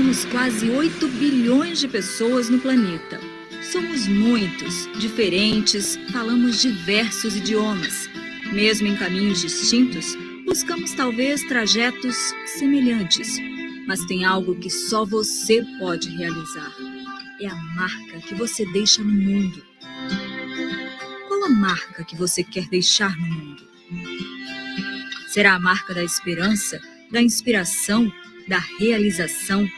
somos quase 8 bilhões de pessoas no planeta. Somos muitos, diferentes, falamos diversos idiomas. Mesmo em caminhos distintos, buscamos talvez trajetos semelhantes. Mas tem algo que só você pode realizar. É a marca que você deixa no mundo. Qual a marca que você quer deixar no mundo? Será a marca da esperança, da inspiração, da realização?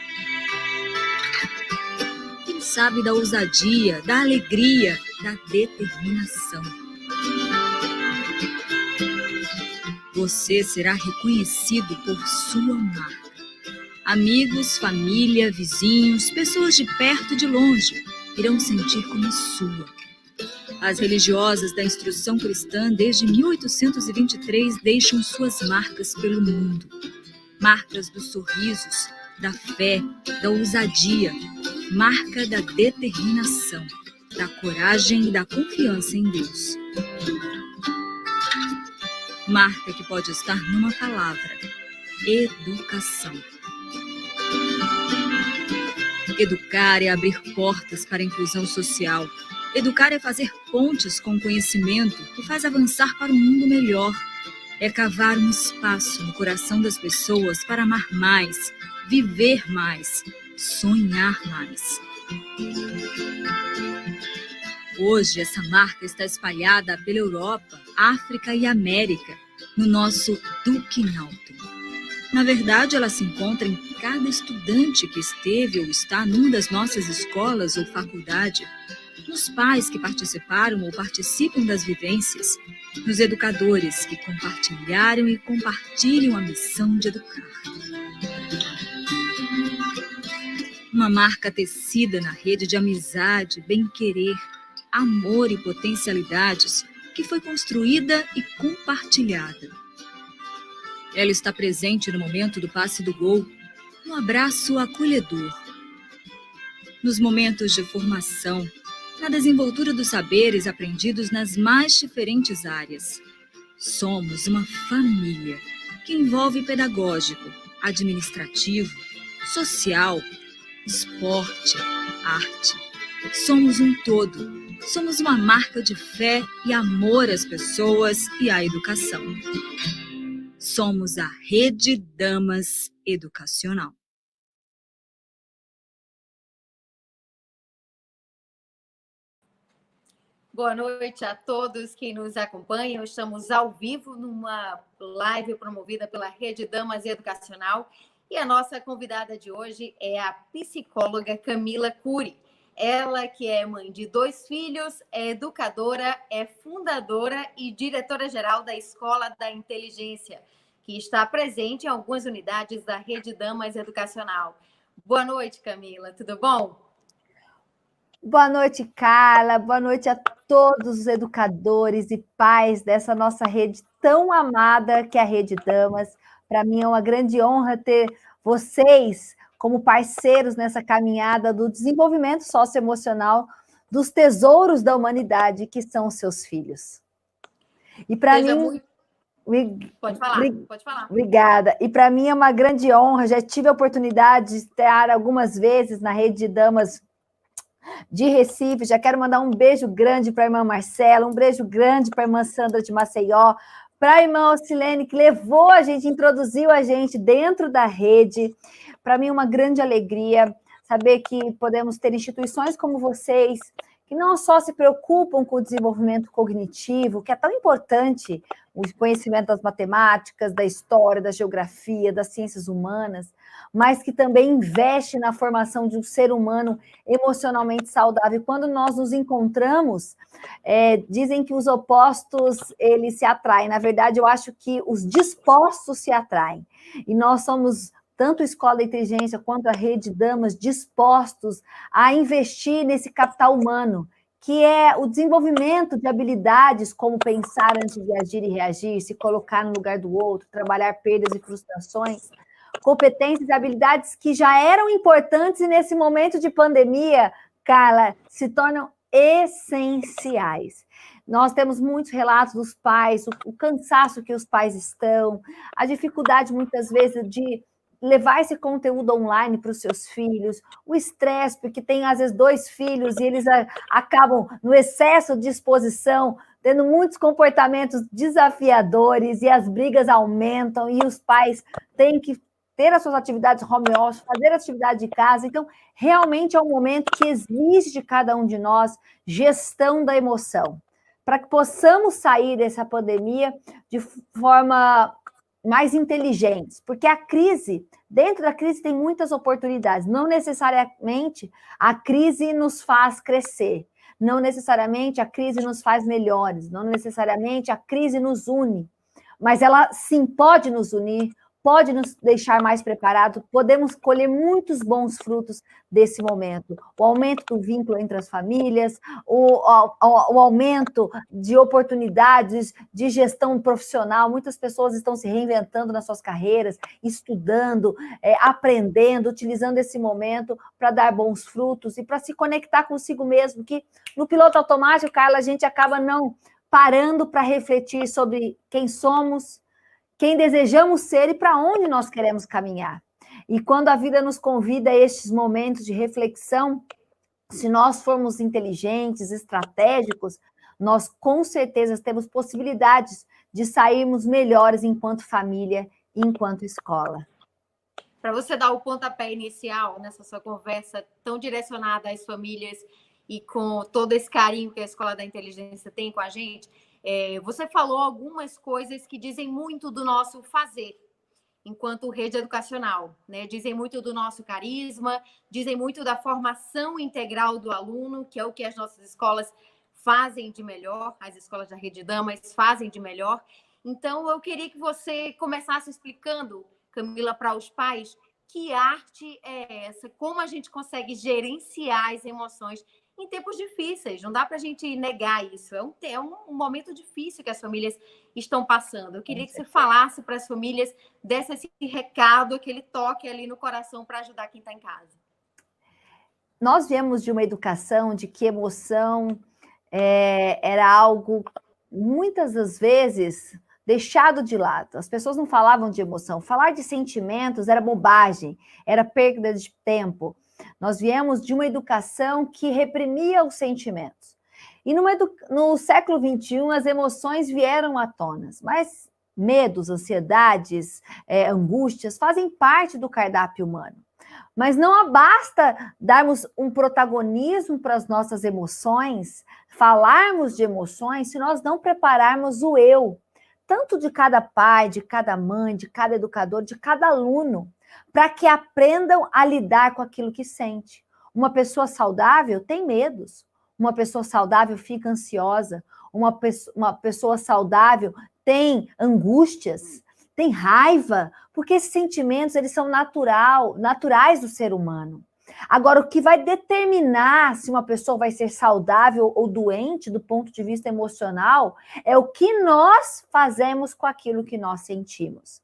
Quem sabe da ousadia, da alegria, da determinação? Você será reconhecido por sua marca. Amigos, família, vizinhos, pessoas de perto e de longe irão sentir como sua. As religiosas da instrução cristã desde 1823 deixam suas marcas pelo mundo. Marcas dos sorrisos, da fé, da ousadia, marca da determinação, da coragem e da confiança em Deus. Marca que pode estar numa palavra: educação. Educar é abrir portas para a inclusão social. Educar é fazer pontes com o conhecimento que faz avançar para um mundo melhor. É cavar um espaço no coração das pessoas para amar mais, viver mais, sonhar mais. Hoje, essa marca está espalhada pela Europa, África e América, no nosso Duque Nauta. Na verdade, ela se encontra em cada estudante que esteve ou está numa das nossas escolas ou faculdade, nos pais que participaram ou participam das vivências, nos educadores que compartilharam e compartilham a missão de educar. Uma marca tecida na rede de amizade, bem-querer, amor e potencialidades que foi construída e compartilhada. Ela está presente no momento do passe do gol, no abraço acolhedor, nos momentos de formação, na desenvoltura dos saberes aprendidos nas mais diferentes áreas. Somos uma família que envolve pedagógico, administrativo, social, esporte, arte. Somos um todo. Somos uma marca de fé e amor às pessoas e à educação. Somos a Rede Damas Educacional. Boa noite a todos que nos acompanham. Estamos ao vivo numa live promovida pela Rede Damas Educacional. E a nossa convidada de hoje é a psicóloga Camila Cury. Ela que é mãe de 2 filhos, é educadora, é fundadora e diretora-geral da Escola da Inteligência, que está presente em algumas unidades da Rede Damas Educacional. Boa noite, Camila. Tudo bom? Boa noite, Carla. Boa noite a todos os educadores e pais dessa nossa rede tão amada que é a Rede Damas. Para mim é uma grande honra ter vocês como parceiros nessa caminhada do desenvolvimento socioemocional dos tesouros da humanidade, que são os seus filhos. E para mim... Pode falar. Obrigada. E para mim é uma grande honra, já tive a oportunidade de estar algumas vezes na Rede de Damas de Recife. Já quero mandar um beijo grande para a irmã Marcela, um beijo grande para a irmã Sandra de Maceió, para a irmã Ocilene, que levou a gente, introduziu a gente dentro da rede. Para mim é uma grande alegria saber que podemos ter instituições como vocês, que não só se preocupam com o desenvolvimento cognitivo, que é tão importante, o conhecimento das matemáticas, da história, da geografia, das ciências humanas, mas que também investe na formação de um ser humano emocionalmente saudável. Quando nós nos encontramos, dizem que os opostos, eles se atraem. Na verdade, eu acho que os dispostos se atraem. E nós somos, tanto a Escola da Inteligência quanto a Rede Damas, dispostos a investir nesse capital humano, que é o desenvolvimento de habilidades como pensar antes de agir e reagir, se colocar no lugar do outro, trabalhar perdas e frustrações, competências e habilidades que já eram importantes e nesse momento de pandemia, Carla, se tornam essenciais. Nós temos muitos relatos dos pais, o cansaço que os pais estão, a dificuldade muitas vezes de levar esse conteúdo online para os seus filhos, o estresse, porque tem às vezes 2 filhos e eles acabam no excesso de exposição, tendo muitos comportamentos desafiadores e as brigas aumentam e os pais têm que ter as suas atividades home office, fazer atividade de casa. Então, realmente é um momento que exige de cada um de nós gestão da emoção, para que possamos sair dessa pandemia de forma mais inteligentes, porque a crise, dentro da crise tem muitas oportunidades, não necessariamente a crise nos faz crescer, não necessariamente a crise nos faz melhores, não necessariamente a crise nos une, mas ela sim pode nos unir, pode nos deixar mais preparados, podemos colher muitos bons frutos desse momento. O aumento do vínculo entre as famílias, o aumento de oportunidades de gestão profissional, muitas pessoas estão se reinventando nas suas carreiras, estudando, aprendendo, utilizando esse momento para dar bons frutos e para se conectar consigo mesmo, que no piloto automático, Carla, a gente acaba não parando para refletir sobre quem somos, quem desejamos ser e para onde nós queremos caminhar. E quando a vida nos convida a estes momentos de reflexão, se nós formos inteligentes, estratégicos, nós com certeza temos possibilidades de sairmos melhores enquanto família e enquanto escola. Para você dar o pontapé inicial nessa sua conversa tão direcionada às famílias e com todo esse carinho que a Escola da Inteligência tem com a gente, você falou algumas coisas que dizem muito do nosso fazer enquanto rede educacional, né? Dizem muito do nosso carisma, dizem muito da formação integral do aluno, que é o que as nossas escolas fazem de melhor, as escolas da Rede Damas fazem de melhor. Então, eu queria que você começasse explicando, Camila, para os pais, que arte é essa, como a gente consegue gerenciar as emoções em tempos difíceis, não dá para a gente negar isso, é um momento difícil que as famílias estão passando. Eu queria que você falasse para as famílias, desse esse recado, aquele toque ali no coração para ajudar quem está em casa. Nós viemos de uma educação de que emoção era algo, muitas das vezes, deixado de lado. As pessoas não falavam de emoção. Falar de sentimentos era bobagem, era perda de tempo. Nós viemos de uma educação que reprimia os sentimentos. E no século XXI, as emoções vieram à tona, mas medos, ansiedades, angústias fazem parte do cardápio humano. Mas não basta darmos um protagonismo para as nossas emoções, falarmos de emoções, se nós não prepararmos o eu, tanto de cada pai, de cada mãe, de cada educador, de cada aluno, para que aprendam a lidar com aquilo que sente. Uma pessoa saudável tem medos, uma pessoa saudável fica ansiosa, uma pessoa saudável tem angústias, tem raiva, porque esses sentimentos eles são naturais do ser humano. Agora, o que vai determinar se uma pessoa vai ser saudável ou doente do ponto de vista emocional é o que nós fazemos com aquilo que nós sentimos.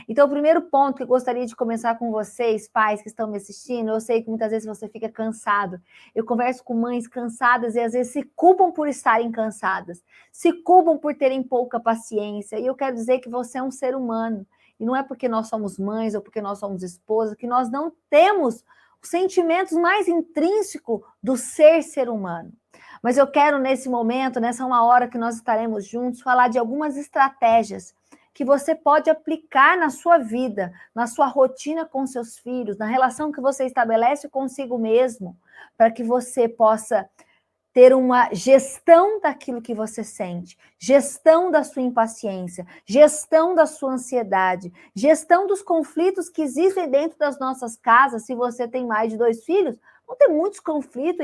Então, o primeiro ponto que eu gostaria de começar com vocês, pais que estão me assistindo, eu sei que muitas vezes você fica cansado. Eu converso com mães cansadas e às vezes se culpam por estarem cansadas, se culpam por terem pouca paciência. E eu quero dizer que você é um ser humano. E não é porque nós somos mães ou porque nós somos esposas que nós não temos os sentimentos mais intrínsecos do ser humano. Mas eu quero, nesse momento, nessa uma hora que nós estaremos juntos, falar de algumas estratégias que você pode aplicar na sua vida, na sua rotina com seus filhos, na relação que você estabelece consigo mesmo, para que você possa ter uma gestão daquilo que você sente, gestão da sua impaciência, gestão da sua ansiedade, gestão dos conflitos que existem dentro das nossas casas. Se você tem mais de 2 filhos, vão ter muitos conflitos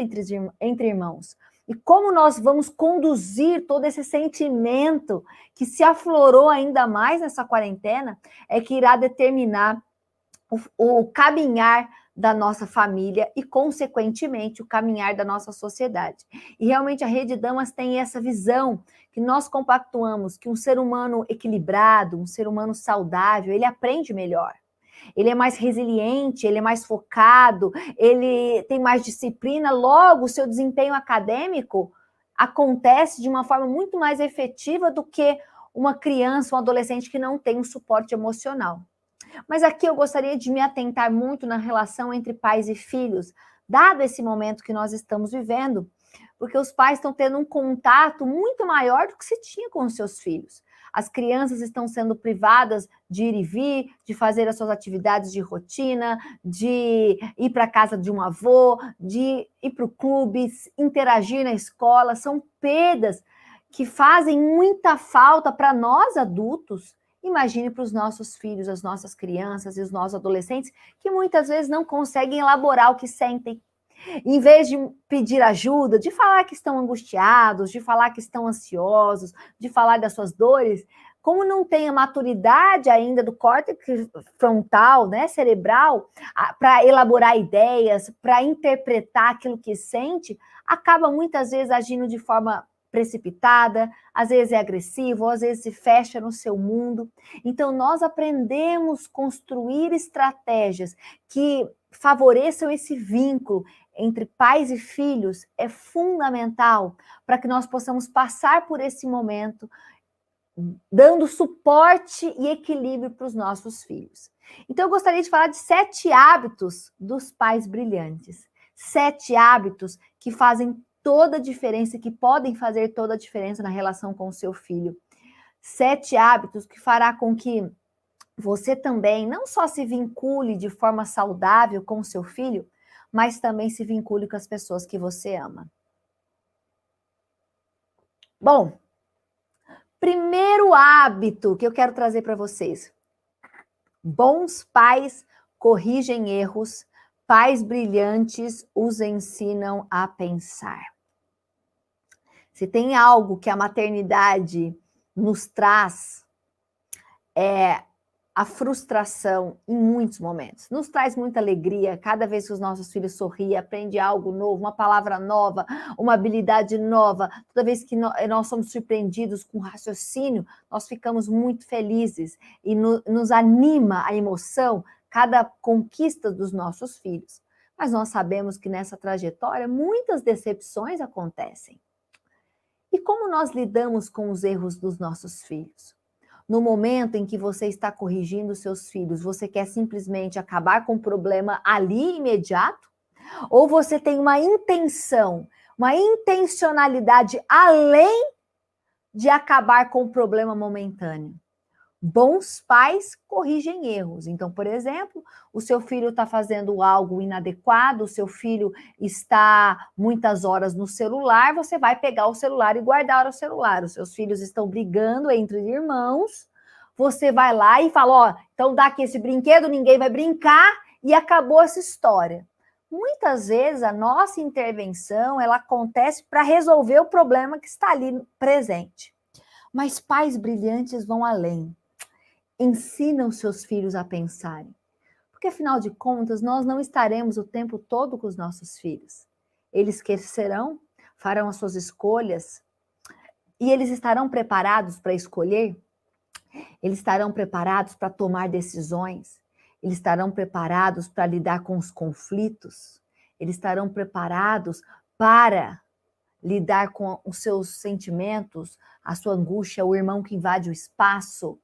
entre irmãos. E como nós vamos conduzir todo esse sentimento que se aflorou ainda mais nessa quarentena, é que irá determinar o caminhar da nossa família e, consequentemente, o caminhar da nossa sociedade. E realmente a Rede Damas tem essa visão que nós compactuamos, que um ser humano equilibrado, um ser humano saudável, ele aprende melhor. Ele é mais resiliente, ele é mais focado, ele tem mais disciplina, logo o seu desempenho acadêmico acontece de uma forma muito mais efetiva do que uma criança, um adolescente que não tem um suporte emocional. Mas aqui eu gostaria de me atentar muito na relação entre pais e filhos, dado esse momento que nós estamos vivendo, porque os pais estão tendo um contato muito maior do que se tinha com os seus filhos. As crianças estão sendo privadas de ir e vir, de fazer as suas atividades de rotina, de ir para a casa de um avô, de ir para o clube, interagir na escola. São perdas que fazem muita falta para nós adultos. Imagine para os nossos filhos, as nossas crianças e os nossos adolescentes, que muitas vezes não conseguem elaborar o que sentem. Em vez de pedir ajuda, de falar que estão angustiados, de falar que estão ansiosos, de falar das suas dores, como não tem a maturidade ainda do córtex frontal, né, cerebral, para elaborar ideias, para interpretar aquilo que sente, acaba muitas vezes agindo de forma precipitada, às vezes é agressivo, às vezes se fecha no seu mundo. Então, nós aprendemos a construir estratégias que favoreçam esse vínculo entre pais e filhos é fundamental para que nós possamos passar por esse momento dando suporte e equilíbrio para os nossos filhos. Então, eu gostaria de falar de 7 hábitos dos pais brilhantes. 7 hábitos que fazem toda a diferença, que podem fazer toda a diferença na relação com o seu filho. 7 hábitos que fará com que você também não só se vincule de forma saudável com o seu filho, mas também se vincule com as pessoas que você ama. Bom, primeiro hábito que eu quero trazer para vocês. Bons pais corrigem erros, pais brilhantes os ensinam a pensar. Se tem algo que a maternidade nos traz, é a frustração em muitos momentos. Nos traz muita alegria cada vez que os nossos filhos sorriem, aprendem algo novo, uma palavra nova, uma habilidade nova. Toda vez que nós somos surpreendidos com raciocínio, nós ficamos muito felizes e nos anima a emoção, cada conquista dos nossos filhos. Mas nós sabemos que nessa trajetória muitas decepções acontecem. E como nós lidamos com os erros dos nossos filhos? No momento em que você está corrigindo seus filhos, você quer simplesmente acabar com o problema ali imediato? Ou você tem uma intenção, uma intencionalidade além de acabar com o problema momentâneo? Bons pais corrigem erros. Então, por exemplo, o seu filho está fazendo algo inadequado, o seu filho está muitas horas no celular, você vai pegar o celular e guardar o celular. Os seus filhos estão brigando entre irmãos, você vai lá e fala, ó, então dá aqui esse brinquedo, ninguém vai brincar e acabou essa história. Muitas vezes a nossa intervenção, ela acontece para resolver o problema que está ali presente. Mas pais brilhantes vão além. Ensinam seus filhos a pensarem. Porque, afinal de contas, nós não estaremos o tempo todo com os nossos filhos. Eles crescerão, farão as suas escolhas, e eles estarão preparados para escolher? Eles estarão preparados para tomar decisões? Eles estarão preparados para lidar com os conflitos? Eles estarão preparados para lidar com os seus sentimentos, a sua angústia, o irmão que invade o espaço?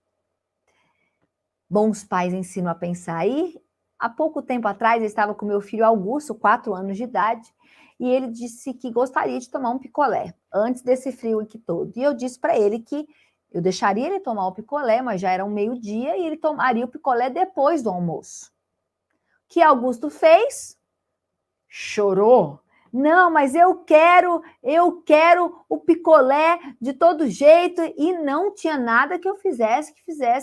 Bons pais ensinam a pensar. E há pouco tempo atrás eu estava com meu filho Augusto, 4 anos de idade, e ele disse que gostaria de tomar um picolé antes desse frio aqui todo. E eu disse para ele que eu deixaria ele tomar o picolé, mas já era um meio-dia e ele tomaria o picolé depois do almoço. O que Augusto fez? Chorou. Não, mas eu quero o picolé de todo jeito. E não tinha nada que eu fizesse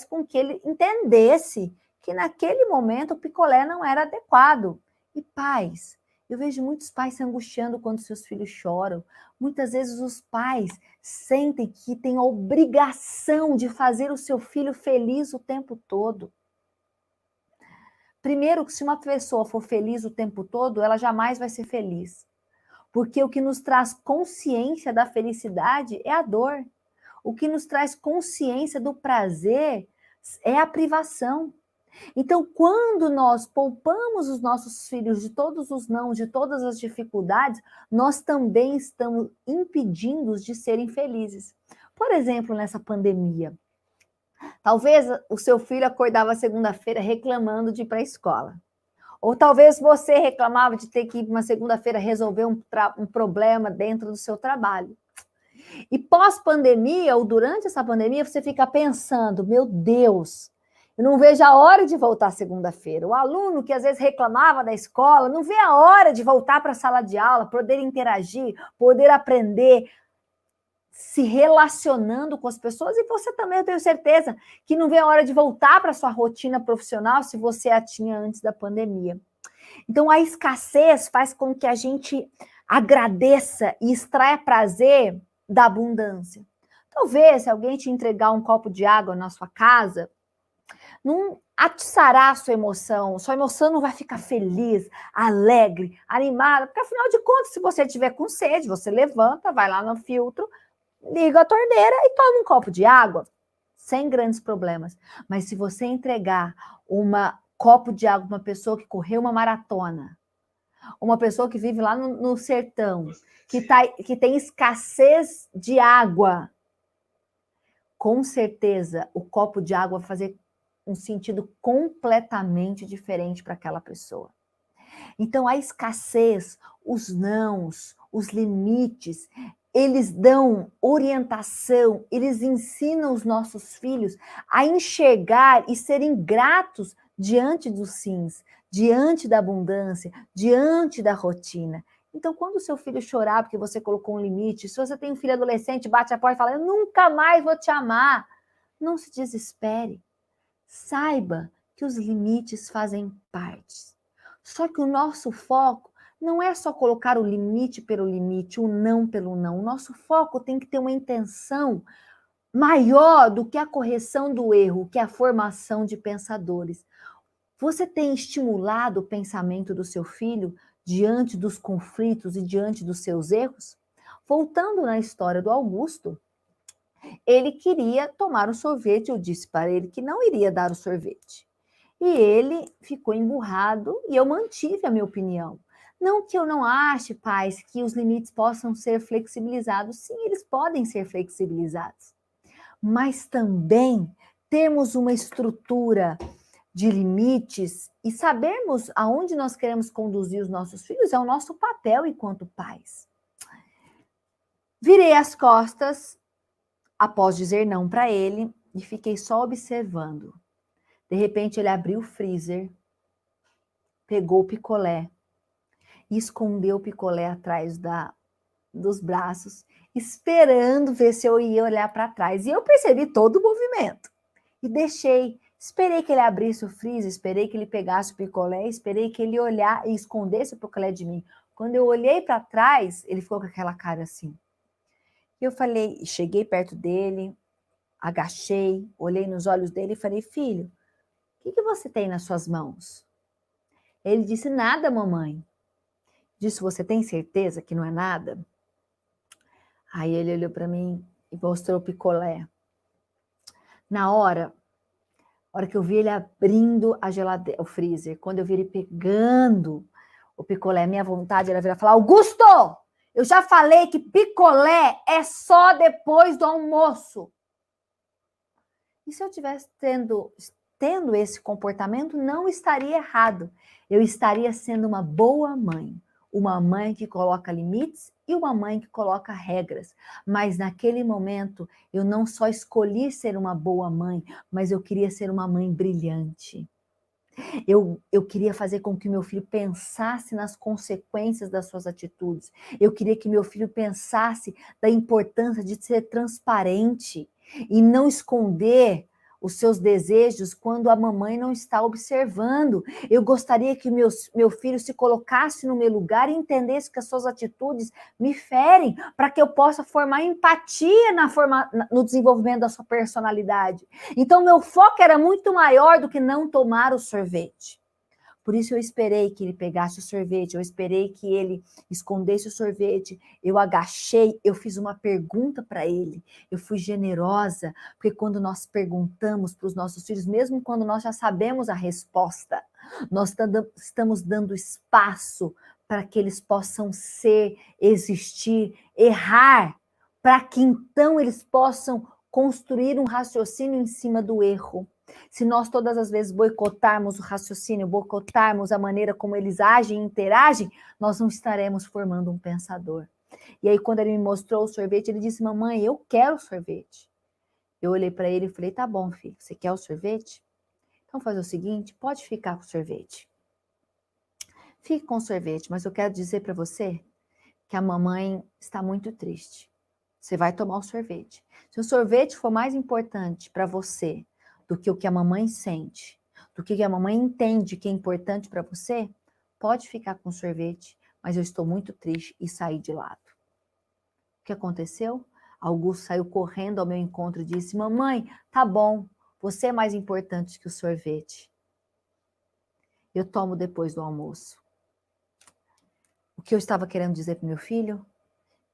com que ele entendesse que naquele momento o picolé não era adequado. E pais, eu vejo muitos pais se angustiando quando seus filhos choram. Muitas vezes os pais sentem que têm a obrigação de fazer o seu filho feliz o tempo todo. Primeiro, que se uma pessoa for feliz o tempo todo, ela jamais vai ser feliz. Porque o que nos traz consciência da felicidade é a dor. O que nos traz consciência do prazer é a privação. Então, quando nós poupamos os nossos filhos de todos os não, de todas as dificuldades, nós também estamos impedindo-os de serem felizes. Por exemplo, nessa pandemia, Talvez o seu filho acordava segunda-feira reclamando de ir para a escola. Ou talvez você reclamava de ter que ir uma segunda-feira resolver um problema dentro do seu trabalho. E pós-pandemia, ou durante essa pandemia, você fica pensando, meu Deus, eu não vejo a hora de voltar segunda-feira. O aluno que às vezes reclamava da escola, não vê a hora de voltar para a sala de aula, poder interagir, poder aprender, se relacionando com as pessoas. E você também, eu tenho certeza, que não vê a hora de voltar para a sua rotina profissional, se você a tinha antes da pandemia. Então, a escassez faz com que a gente agradeça e extraia prazer da abundância. Talvez, se alguém te entregar um copo de água na sua casa, não atiçará a sua emoção não vai ficar feliz, alegre, animada, porque afinal de contas, se você estiver com sede, você levanta, vai lá no filtro, liga a torneira e toma um copo de água, sem grandes problemas. Mas se você entregar copo de água para uma pessoa que correu uma maratona, uma pessoa que vive lá no sertão, que tem escassez de água, com certeza o copo de água vai fazer um sentido completamente diferente para aquela pessoa. Então, a escassez, os nãos, os limites, eles dão orientação, eles ensinam os nossos filhos a enxergar e serem gratos diante dos sims, diante da abundância, diante da rotina. Então, quando o seu filho chorar porque você colocou um limite, se você tem um filho adolescente, bate a porta e fala, eu nunca mais vou te amar, não se desespere. Saiba que os limites fazem parte. Só que o nosso foco não é só colocar o limite pelo limite, o não pelo não. O nosso foco tem que ter uma intenção maior do que a correção do erro, que é a formação de pensadores. Você tem estimulado o pensamento do seu filho diante dos conflitos e diante dos seus erros? Voltando na história do Augusto, ele queria tomar o sorvete, eu disse para ele que não iria dar o sorvete. E ele ficou emburrado e eu mantive a minha opinião. Não que eu não ache, pais, que os limites possam ser flexibilizados. Sim, eles podem ser flexibilizados. Mas também termos uma estrutura de limites e sabermos aonde nós queremos conduzir os nossos filhos é o nosso papel enquanto pais. Virei as costas após dizer não para ele e fiquei só observando. De repente ele abriu o freezer, pegou o picolé e escondeu o picolé atrás dos braços, esperando ver se eu ia olhar para trás. E eu percebi todo o movimento. E esperei que ele abrisse o freezer, esperei que ele pegasse o picolé, esperei que ele olhar e escondesse o picolé de mim. Quando eu olhei para trás, ele ficou com aquela cara assim. E eu falei, cheguei perto dele, agachei, olhei nos olhos dele e falei, filho, o que você tem nas suas mãos? Ele disse, nada, mamãe. Disse, você tem certeza que não é nada? Aí ele olhou para mim e mostrou o picolé. Na hora que eu vi ele abrindo a geladeira, o freezer, quando eu vi ele pegando o picolé, minha vontade era virar e falar, Augusto, eu já falei que picolé é só depois do almoço. E se eu tivesse tendo esse comportamento, não estaria errado. Eu estaria sendo uma boa mãe. Uma mãe que coloca limites e uma mãe que coloca regras. Mas naquele momento, eu não só escolhi ser uma boa mãe, mas eu queria ser uma mãe brilhante. Eu queria fazer com que meu filho pensasse nas consequências das suas atitudes. Eu queria que meu filho pensasse da importância de ser transparente e não esconder os seus desejos quando a mamãe não está observando. Eu gostaria que meu filho se colocasse no meu lugar e entendesse que as suas atitudes me ferem, para que eu possa formar empatia no desenvolvimento da sua personalidade. Então, meu foco era muito maior do que não tomar o sorvete. Por isso eu esperei que ele pegasse o sorvete, eu esperei que ele escondesse o sorvete, eu agachei, eu fiz uma pergunta para ele, eu fui generosa, porque quando nós perguntamos para os nossos filhos, mesmo quando nós já sabemos a resposta, nós estamos dando espaço para que eles possam existir, errar, para que então eles possam construir um raciocínio em cima do erro. Se nós todas as vezes boicotarmos o raciocínio, boicotarmos a maneira como eles agem e interagem, nós não estaremos formando um pensador. E aí, quando ele me mostrou o sorvete, ele disse, mamãe, eu quero sorvete. Eu olhei para ele e falei, tá bom, filho, você quer o sorvete? Então, fazer o seguinte, pode ficar com o sorvete. Fique com o sorvete, mas eu quero dizer para você que a mamãe está muito triste. Você vai tomar o sorvete. Se o sorvete for mais importante para você do que o que a mamãe sente, do que a mamãe entende que é importante para você, pode ficar com o sorvete, mas eu estou muito triste e saí de lado. O que aconteceu? Augusto saiu correndo ao meu encontro e disse, mamãe, tá bom, você é mais importante que o sorvete. Eu tomo depois do almoço. O que eu estava querendo dizer para o meu filho?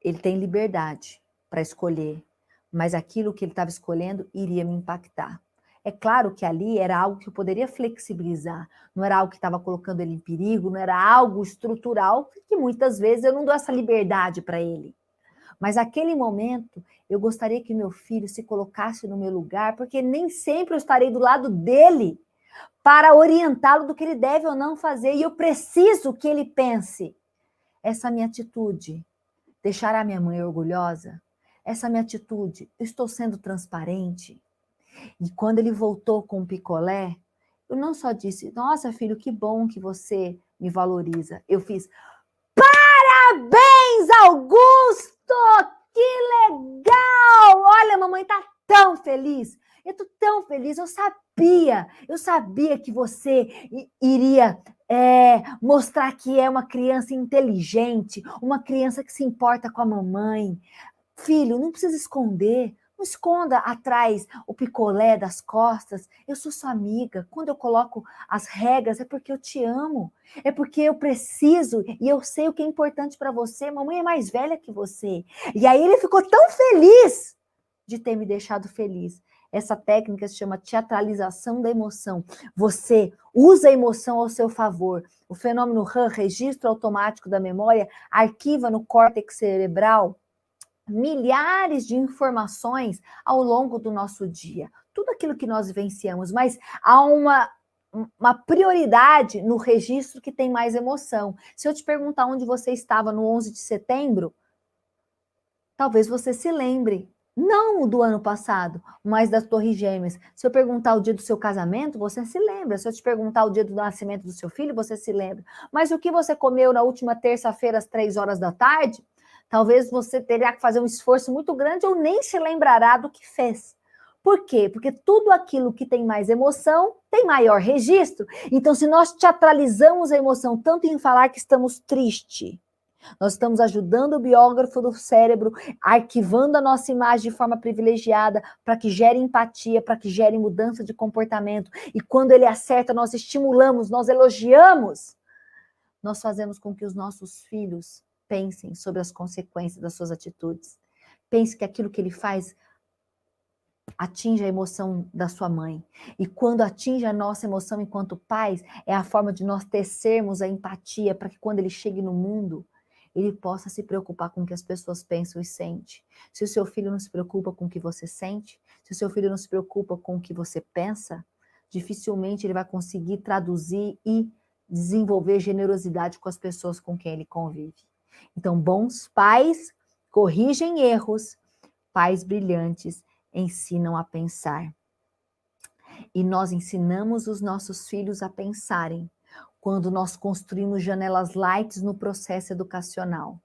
Ele tem liberdade para escolher, mas aquilo que ele estava escolhendo iria me impactar. É claro que ali era algo que eu poderia flexibilizar, não era algo que estava colocando ele em perigo, não era algo estrutural, que muitas vezes eu não dou essa liberdade para ele. Mas naquele momento, eu gostaria que meu filho se colocasse no meu lugar, porque nem sempre eu estarei do lado dele para orientá-lo do que ele deve ou não fazer, e eu preciso que ele pense. Essa minha atitude deixará minha mãe orgulhosa? Essa minha atitude, eu estou sendo transparente? E quando ele voltou com o picolé, eu não só disse, nossa, filho, que bom que você me valoriza. Eu fiz, parabéns, Augusto! Que legal! Olha, a mamãe tá tão feliz. Eu tô tão feliz, eu sabia que você iria mostrar que é uma criança inteligente, uma criança que se importa com a mamãe. Filho, não precisa esconder, não esconda atrás o picolé das costas. Eu sou sua amiga. Quando eu coloco as regras, é porque eu te amo. É porque eu preciso e eu sei o que é importante para você. Mamãe é mais velha que você. E aí ele ficou tão feliz de ter me deixado feliz. Essa técnica se chama teatralização da emoção. Você usa a emoção ao seu favor. O fenômeno RAM, registro automático da memória, arquiva no córtex cerebral milhares de informações ao longo do nosso dia. Tudo aquilo que nós vivenciamos, mas há uma prioridade no registro que tem mais emoção. Se eu te perguntar onde você estava no 11 de setembro, talvez você se lembre. Não do ano passado, mas das Torres Gêmeas. Se eu perguntar o dia do seu casamento, você se lembra. Se eu te perguntar o dia do nascimento do seu filho, você se lembra. Mas o que você comeu na última terça-feira às 3 horas da tarde? Talvez você terá que fazer um esforço muito grande ou nem se lembrará do que fez. Por quê? Porque tudo aquilo que tem mais emoção tem maior registro. Então, se nós teatralizamos a emoção tanto em falar que estamos tristes, nós estamos ajudando o biógrafo do cérebro, arquivando a nossa imagem de forma privilegiada para que gere empatia, para que gere mudança de comportamento. E quando ele acerta, nós estimulamos, nós elogiamos. Nós fazemos com que os nossos filhos pensem sobre as consequências das suas atitudes. Pense que aquilo que ele faz atinge a emoção da sua mãe. E quando atinge a nossa emoção enquanto pais, é a forma de nós tecermos a empatia para que quando ele chegue no mundo, ele possa se preocupar com o que as pessoas pensam e sentem. Se o seu filho não se preocupa com o que você sente, se o seu filho não se preocupa com o que você pensa, dificilmente ele vai conseguir traduzir e desenvolver generosidade com as pessoas com quem ele convive. Então, bons pais corrigem erros, pais brilhantes ensinam a pensar. E nós ensinamos os nossos filhos a pensarem quando nós construímos janelas light no processo educacional.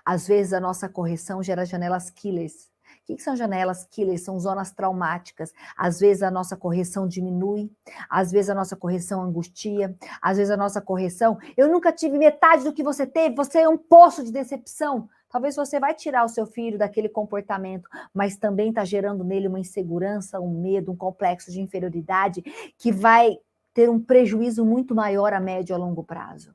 Às vezes a nossa correção gera janelas killers. O que são janelas killers? São zonas traumáticas. Às vezes a nossa correção diminui, às vezes a nossa correção angustia, às vezes a nossa correção, eu nunca tive metade do que você teve, você é um poço de decepção. Talvez você vai tirar o seu filho daquele comportamento, mas também está gerando nele uma insegurança, um medo, um complexo de inferioridade que vai ter um prejuízo muito maior a médio e a longo prazo.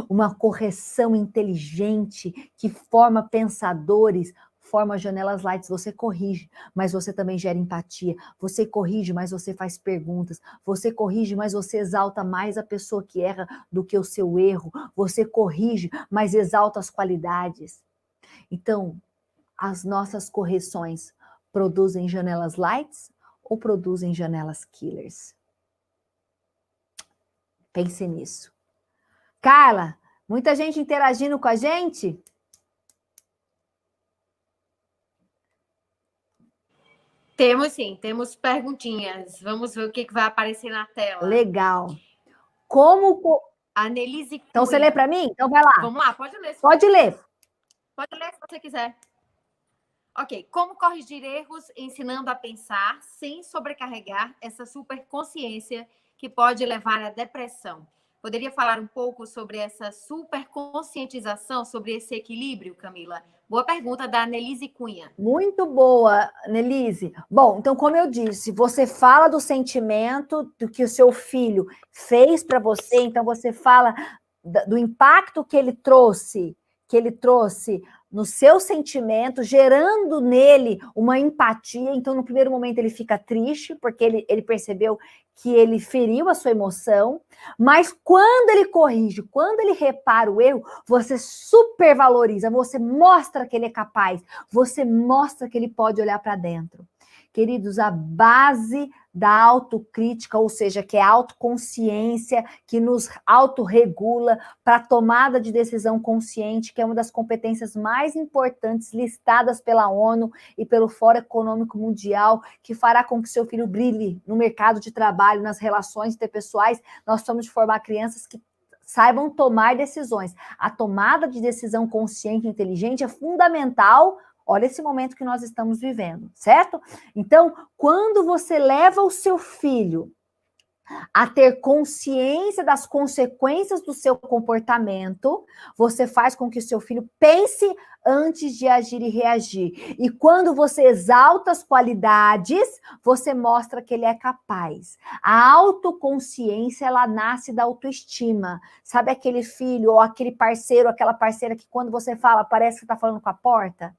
Uma correção inteligente que forma pensadores, forma janelas light, você corrige, mas você também gera empatia. Você corrige, mas você faz perguntas. Você corrige, mas você exalta mais a pessoa que erra do que o seu erro. Você corrige, mas exalta as qualidades. Então, as nossas correções Produzem janelas lights ou produzem janelas killers? Pense nisso. Carla, muita gente interagindo com a gente? Temos sim, temos perguntinhas. Vamos ver o que vai aparecer na tela. Legal. Como... A Nelise Cunha. Então, você lê para mim? Então, vai lá. Vamos lá, pode ler. Pode ler. Pode ler se você quiser. Ok. Como corrigir erros ensinando a pensar sem sobrecarregar essa superconsciência que pode levar à depressão? Poderia falar um pouco sobre essa superconscientização, sobre esse equilíbrio, Camila? Boa pergunta da Nelise Cunha. Muito boa, Nelise. Bom, então, como eu disse, você fala do sentimento do que o seu filho fez para você, então você fala do impacto que ele trouxe no seu sentimento, gerando nele uma empatia. Então, no primeiro momento, ele fica triste, porque ele percebeu que ele feriu a sua emoção, mas quando ele corrige, quando ele repara o erro, você supervaloriza, você mostra que ele é capaz, você mostra que ele pode olhar para dentro. Queridos, a base da autocrítica, ou seja, que é a autoconsciência, que nos autorregula para a tomada de decisão consciente, que é uma das competências mais importantes listadas pela ONU e pelo Fórum Econômico Mundial, que fará com que seu filho brilhe no mercado de trabalho, nas relações interpessoais. Nós somos de formar crianças que saibam tomar decisões. A tomada de decisão consciente e inteligente é fundamental. Olha esse momento que nós estamos vivendo, certo? Então, quando você leva o seu filho a ter consciência das consequências do seu comportamento, você faz com que o seu filho pense antes de agir e reagir. E quando você exalta as qualidades, você mostra que ele é capaz. A autoconsciência, ela nasce da autoestima. Sabe aquele filho ou aquele parceiro, aquela parceira que quando você fala, parece que está falando com a porta?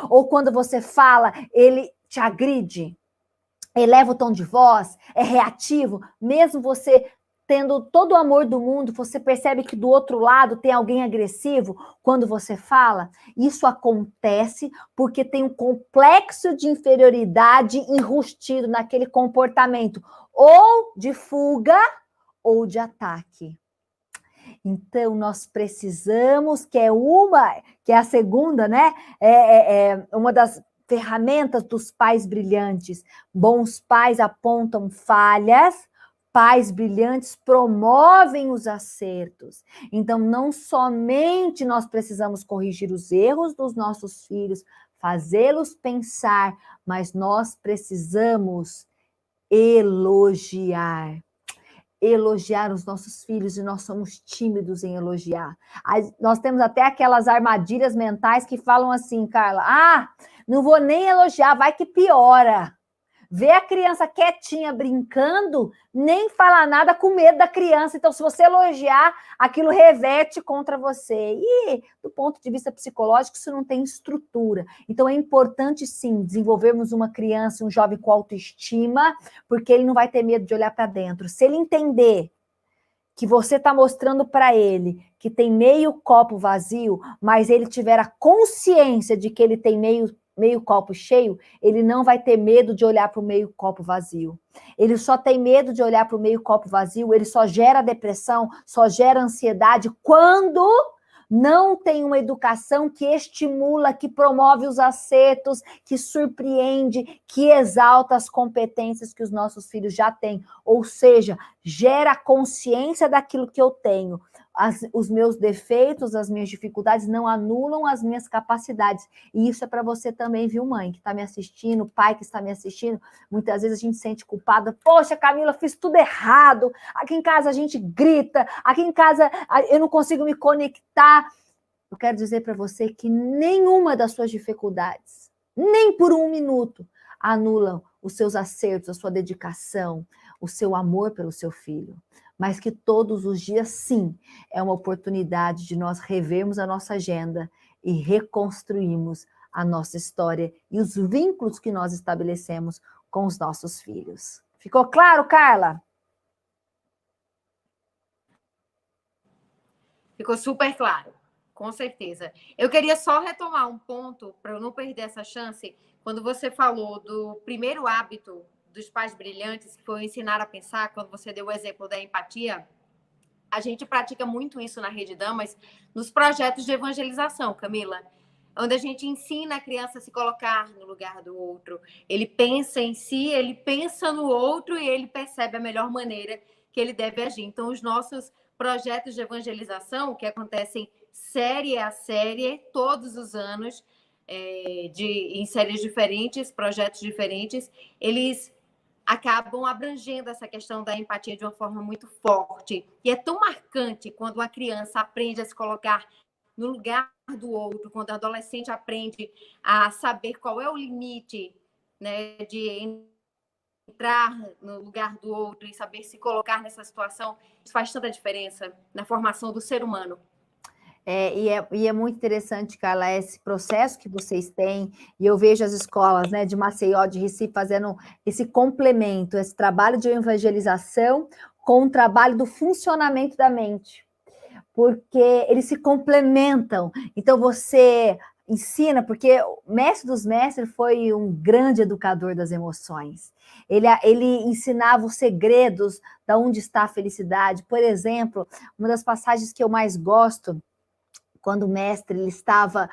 Ou quando você fala, ele te agride, eleva o tom de voz, é reativo, mesmo você tendo todo o amor do mundo, você percebe que do outro lado tem alguém agressivo quando você fala? Isso acontece porque tem um complexo de inferioridade enrustido naquele comportamento, ou de fuga ou de ataque. Então, nós precisamos, que é a segunda, né? Uma das ferramentas dos pais brilhantes. Bons pais apontam falhas, pais brilhantes promovem os acertos. Então, não somente nós precisamos corrigir os erros dos nossos filhos, fazê-los pensar, mas nós precisamos elogiar os nossos filhos, e nós somos tímidos em elogiar. Nós temos até aquelas armadilhas mentais que falam assim, Carla, não vou nem elogiar, vai que piora. Vê a criança quietinha, brincando, nem fala nada com medo da criança. Então, se você elogiar, aquilo reverte contra você. E, do ponto de vista psicológico, isso não tem estrutura. Então, é importante, sim, desenvolvermos uma criança, um jovem com autoestima, porque ele não vai ter medo de olhar para dentro. Se ele entender que você está mostrando para ele que tem meio copo vazio, mas ele tiver a consciência de que ele tem meio copo cheio, ele não vai ter medo de olhar para o meio copo vazio. Ele só tem medo de olhar para o meio copo vazio, ele só gera depressão, só gera ansiedade quando não tem uma educação que estimula, que promove os acertos, que surpreende, que exalta as competências que os nossos filhos já têm. Ou seja, gera consciência daquilo que eu tenho. Os meus defeitos, as minhas dificuldades não anulam as minhas capacidades. E isso é para você também, viu, mãe, que está me assistindo, pai que está me assistindo. Muitas vezes a gente se sente culpada. Poxa, Camila, fiz tudo errado. Aqui em casa a gente grita. Aqui em casa eu não consigo me conectar. Eu quero dizer para você que nenhuma das suas dificuldades, nem por um minuto, anulam os seus acertos, a sua dedicação, o seu amor pelo seu filho. Mas que todos os dias, sim, é uma oportunidade de nós revermos a nossa agenda e reconstruirmos a nossa história e os vínculos que nós estabelecemos com os nossos filhos. Ficou claro, Carla? Ficou super claro, com certeza. Eu queria só retomar um ponto, para eu não perder essa chance, Quando você falou do primeiro hábito dos pais brilhantes, que foi o ensinar a pensar, quando você deu o exemplo da empatia, a gente pratica muito isso na Rede Damas, nos projetos de evangelização, Camila, onde a gente ensina a criança a se colocar no lugar do outro. Ele pensa em si, ele pensa no outro e ele percebe a melhor maneira que ele deve agir. Então, os nossos projetos de evangelização, que acontecem série a série, todos os anos, em séries diferentes, projetos diferentes, eles acabam abrangendo essa questão da empatia de uma forma muito forte. E é tão marcante quando uma criança aprende a se colocar no lugar do outro, quando o adolescente aprende a saber qual é o limite, né, de entrar no lugar do outro e saber se colocar nessa situação. Isso faz tanta diferença na formação do ser humano. E é muito interessante, Carla, esse processo que vocês têm, e eu vejo as escolas, né, de Maceió, de Recife, fazendo esse complemento, esse trabalho de evangelização com o trabalho do funcionamento da mente, porque eles se complementam. Então, você ensina, porque o mestre dos mestres foi um grande educador das emoções. Ele ensinava os segredos da onde está a felicidade. Por exemplo, uma das passagens que eu mais gosto, quando o mestre ele estava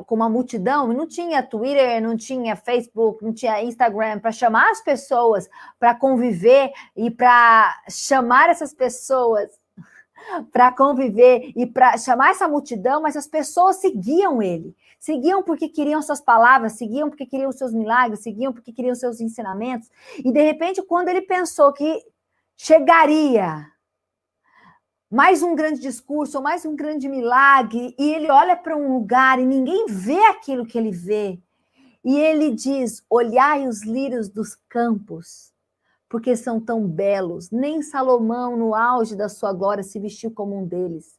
com uma multidão, não tinha Twitter, não tinha Facebook, não tinha Instagram, para chamar as pessoas, para conviver e para chamar essas pessoas para conviver e para chamar essa multidão, mas as pessoas seguiam ele. Seguiam porque queriam suas palavras, seguiam porque queriam os seus milagres, seguiam porque queriam os seus ensinamentos. E, de repente, quando ele pensou que chegaria mais um grande discurso, ou mais um grande milagre, e ele olha para um lugar e ninguém vê aquilo que ele vê, e ele diz: olhai os lírios dos campos, porque são tão belos. Nem Salomão, no auge da sua glória, se vestiu como um deles.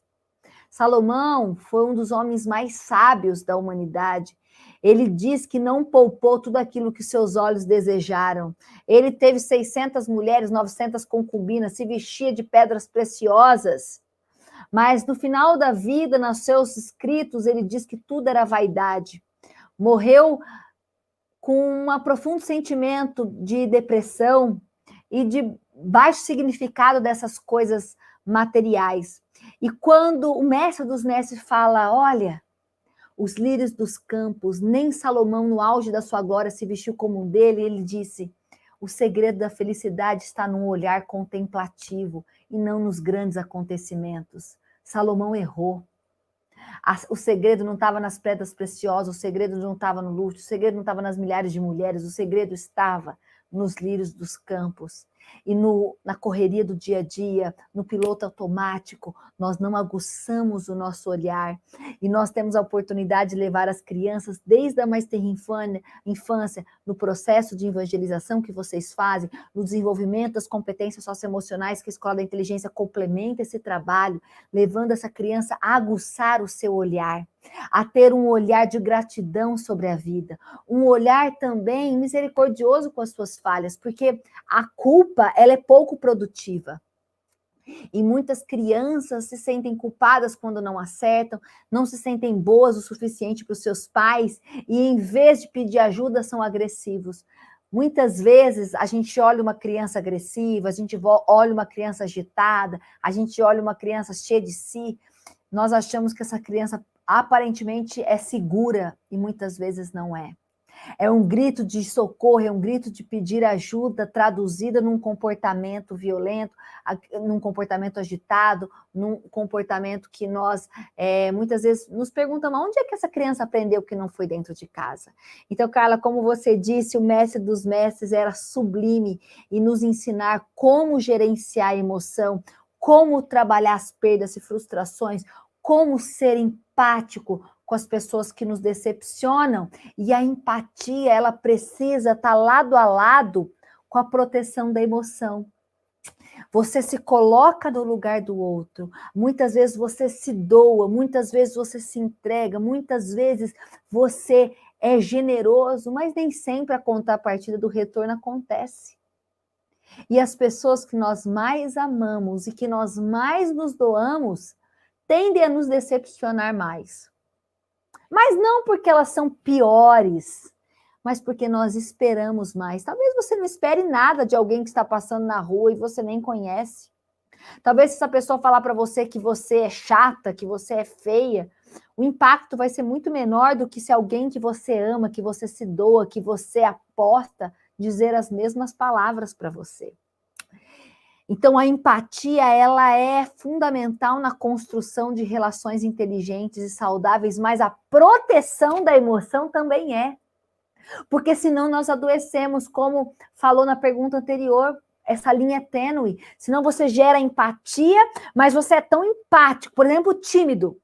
Salomão foi um dos homens mais sábios da humanidade. Ele diz que não poupou tudo aquilo que seus olhos desejaram. Ele teve 600 mulheres, 900 concubinas, se vestia de pedras preciosas. Mas no final da vida, nos seus escritos, ele diz que tudo era vaidade. Morreu com um profundo sentimento de depressão e de baixo significado dessas coisas materiais. E quando o mestre dos mestres fala: olha, os lírios dos campos, nem Salomão no auge da sua glória se vestiu como um dele, ele disse: o segredo da felicidade está num olhar contemplativo e não nos grandes acontecimentos. Salomão errou. O segredo não estava nas pedras preciosas, o segredo não estava no luxo, o segredo não estava nas milhares de mulheres, o segredo estava nos lírios dos campos. E na correria do dia a dia, no piloto automático, nós não aguçamos o nosso olhar. E nós temos a oportunidade de levar as crianças, desde a mais tenra infância, no processo de evangelização que vocês fazem, no desenvolvimento das competências socioemocionais que a Escola da Inteligência complementa esse trabalho, levando essa criança a aguçar o seu olhar, a ter um olhar de gratidão sobre a vida, um olhar também misericordioso com as suas falhas, porque a culpa, ela é pouco produtiva. E muitas crianças se sentem culpadas quando não acertam, não se sentem boas o suficiente para os seus pais, e em vez de pedir ajuda, são agressivos. Muitas vezes a gente olha uma criança agressiva, a gente olha uma criança agitada, a gente olha uma criança cheia de si, nós achamos que essa criança aparentemente é segura e muitas vezes não é. É um grito de socorro, é um grito de pedir ajuda traduzida num comportamento violento, num comportamento agitado, num comportamento que nós muitas vezes nos perguntamos: onde é que essa criança aprendeu que não foi dentro de casa? Então, Carla, como você disse, o mestre dos mestres era sublime em nos ensinar como gerenciar a emoção, como trabalhar as perdas e frustrações, como ser empático com as pessoas que nos decepcionam. E a empatia, ela precisa estar lado a lado com a proteção da emoção. Você se coloca no lugar do outro, muitas vezes você se doa, muitas vezes você se entrega, muitas vezes você é generoso, mas nem sempre a contrapartida do retorno acontece. E as pessoas que nós mais amamos e que nós mais nos doamos tendem a nos decepcionar mais. Mas não porque elas são piores, mas porque nós esperamos mais. Talvez você não espere nada de alguém que está passando na rua e você nem conhece. Talvez se essa pessoa falar para você que você é chata, que você é feia, o impacto vai ser muito menor do que se alguém que você ama, que você se doa, que você aposta, dizer as mesmas palavras para você. Então, a empatia, ela é fundamental na construção de relações inteligentes e saudáveis, mas a proteção da emoção também é. Porque senão nós adoecemos, como falou na pergunta anterior, essa linha é tênue. Senão você gera empatia, mas você é tão empático. Por exemplo, tímido.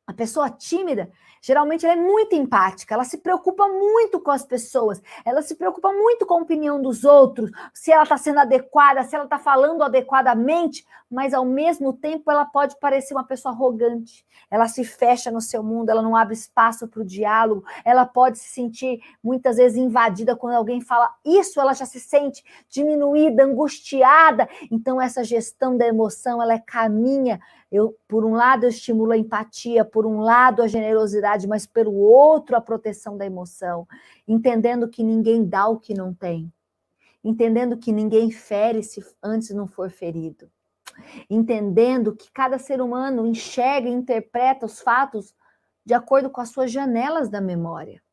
A pessoa tímida, geralmente ela é muito empática, ela se preocupa muito com as pessoas, ela se preocupa muito com a opinião dos outros, se ela está sendo adequada, se ela está falando adequadamente, mas ao mesmo tempo ela pode parecer uma pessoa arrogante, ela se fecha no seu mundo, ela não abre espaço para o diálogo, ela pode se sentir muitas vezes invadida quando alguém fala isso, ela já se sente diminuída, angustiada, então essa gestão da emoção, ela caminha. Por um lado, eu estimulo a empatia, por um lado, a generosidade, mas pelo outro, a proteção da emoção. Entendendo que ninguém dá o que não tem. Entendendo que ninguém fere se antes não for ferido. Entendendo que cada ser humano enxerga e interpreta os fatos de acordo com as suas janelas da memória.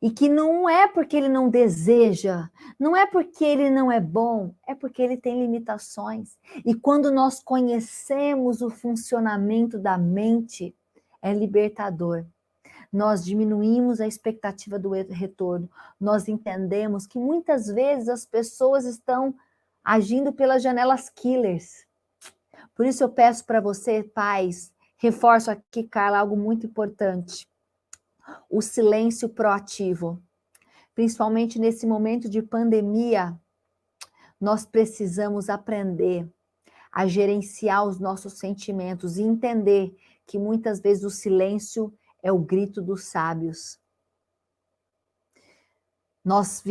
E que não é porque ele não deseja, não é porque ele não é bom, é porque ele tem limitações. E quando nós conhecemos o funcionamento da mente, é libertador. Nós diminuímos a expectativa do retorno. Nós entendemos que muitas vezes as pessoas estão agindo pelas janelas killers. Por isso eu peço para você, pais, reforço aqui, Carla, algo muito importante. O silêncio proativo. Principalmente nesse momento de pandemia, nós precisamos aprender a gerenciar os nossos sentimentos e entender que muitas vezes o silêncio é o grito dos sábios. Nós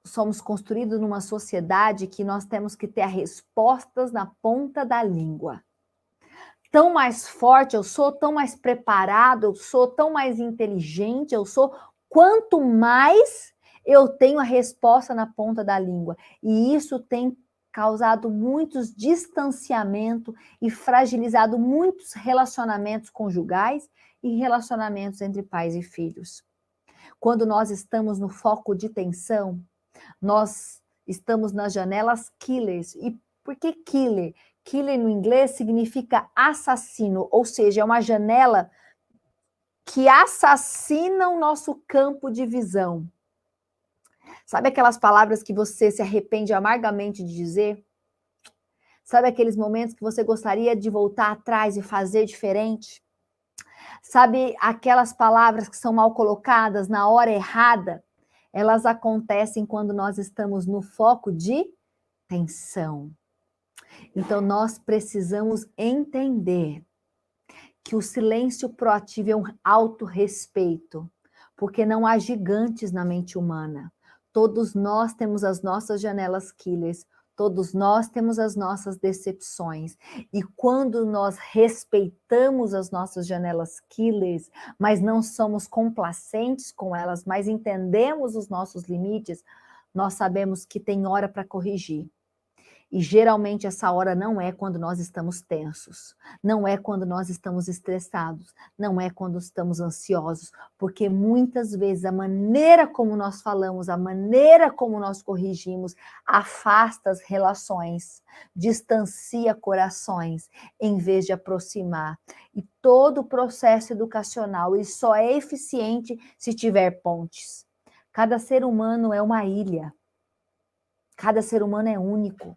somos construídos numa sociedade que nós temos que ter as respostas na ponta da língua. Tão mais forte eu sou, tão mais preparado eu sou, tão mais inteligente eu sou, quanto mais eu tenho a resposta na ponta da língua. E isso tem causado muitos distanciamentos e fragilizado muitos relacionamentos conjugais e relacionamentos entre pais e filhos. Quando nós estamos no foco de tensão, nós estamos nas janelas killers. E por que killer? Killer no inglês significa assassino, ou seja, é uma janela que assassina o nosso campo de visão. Sabe aquelas palavras que você se arrepende amargamente de dizer? Sabe aqueles momentos que você gostaria de voltar atrás e fazer diferente? Sabe aquelas palavras que são mal colocadas na hora errada? Elas acontecem quando nós estamos no foco de tensão. Então, nós precisamos entender que o silêncio proativo é um autorrespeito, porque não há gigantes na mente humana. Todos nós temos as nossas janelas killers, todos nós temos as nossas decepções. E quando nós respeitamos as nossas janelas killers, mas não somos complacentes com elas, mas entendemos os nossos limites, nós sabemos que tem hora para corrigir. E geralmente essa hora não é quando nós estamos tensos, não é quando nós estamos estressados, não é quando estamos ansiosos, porque muitas vezes a maneira como nós falamos, a maneira como nós corrigimos, afasta as relações, distancia corações, em vez de aproximar. E todo o processo educacional ele só é eficiente se tiver pontes. Cada ser humano é uma ilha, cada ser humano é único.